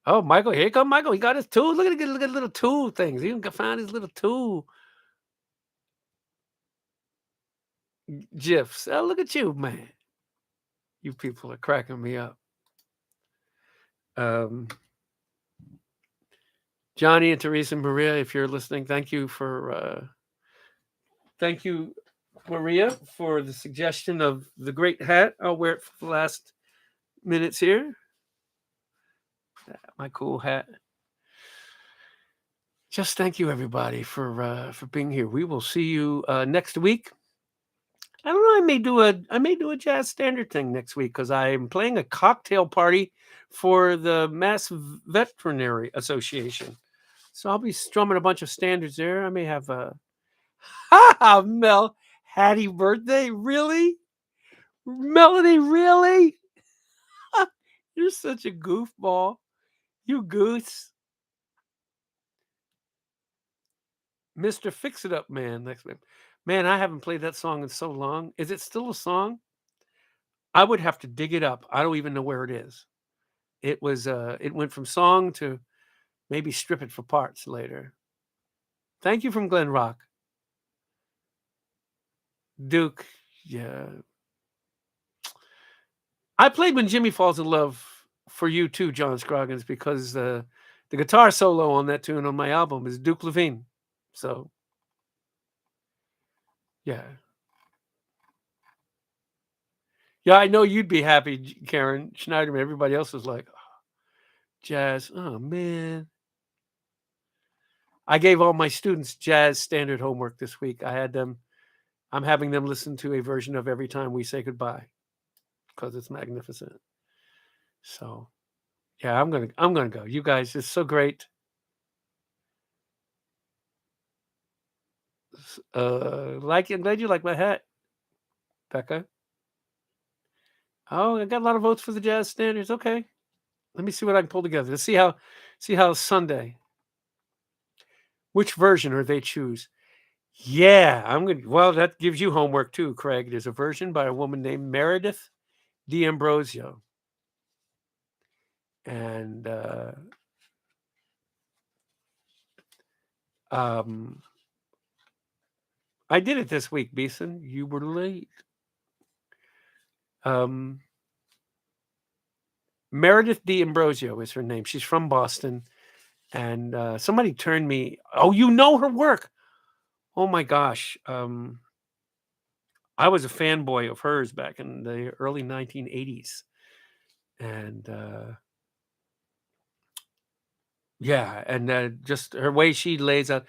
Oh, Michael, here come Michael. He got his tool. Look at little tool things. He even found his little tool gifs. Oh, look at you, man. You people are cracking me up. Johnny and Teresa and Maria, if you're listening, thank you, Maria, for the suggestion of the great hat. I'll wear it for the last minutes here. My cool hat. Just thank you, everybody, for being here. We will see you next week. I don't know. I may do a jazz standard thing next week because I'm playing a cocktail party for the Mass Veterinary Association. So I'll be strumming a bunch of standards there. I may have Mel, happy birthday, really? Melody, really? You're such a goofball. You goose. Mr. Fix It Up Man. Next man. Man, I haven't played that song in so long. Is it still a song? I would have to dig it up. I don't even know where it is. It was it went from song to maybe strip it for parts later. Thank you from Glen Rock. Duke, yeah. I played When Jimmy Falls in Love for you too, John Scroggins, because the guitar solo on that tune on my album is Duke Levine. So, yeah. Yeah, I know you'd be happy, Karen Schneiderman. Everybody else was like, oh, jazz. Oh, man. I gave all my students jazz standard homework this week. I had them I'm having them listen to a version of Every Time We Say Goodbye because it's magnificent. So, yeah, I'm gonna go. You guys, it's so great. I'm glad you like my hat, Becca. Oh, I got a lot of votes for the jazz standards. Okay, let me see what I can pull together. Let's see how Sunday. Which version are they choose? Yeah, I'm gonna. Well, that gives you homework too, Craig. There's a version by a woman named Meredith D'Ambrosio, and I did it this week, Beeson. You were late. Meredith D'Ambrosio is her name. She's from Boston, and somebody turned me. Oh, you know her work. Oh my gosh. I was a fanboy of hers back in the early 1980s. And yeah, and just her way she lays out.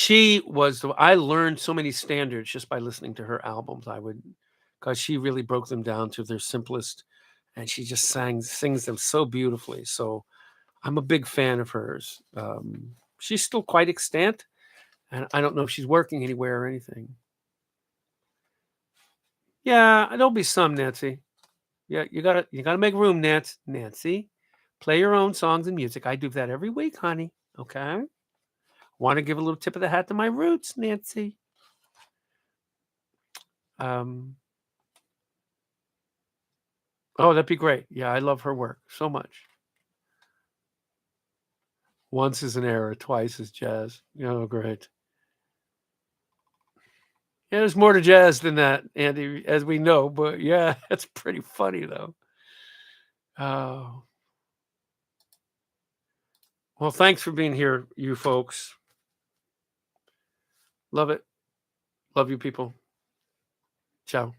I learned so many standards just by listening to her albums. Because she really broke them down to their simplest, and she just sings them so beautifully. So I'm a big fan of hers. She's still quite extant, and I don't know if she's working anywhere or anything. Yeah, there'll be some, Nancy. Yeah, you gotta make room, Nancy. Play your own songs and music. I do that every week, honey. Okay. Want to give a little tip of the hat to my roots, Nancy. Oh, that'd be great. Yeah, I love her work so much. Once is an error, twice is jazz. Oh, great. Yeah, there's more to jazz than that, Andy, as we know. But yeah, that's pretty funny, though. Oh. Well, thanks for being here, you folks. Love it. Love you, people. Ciao.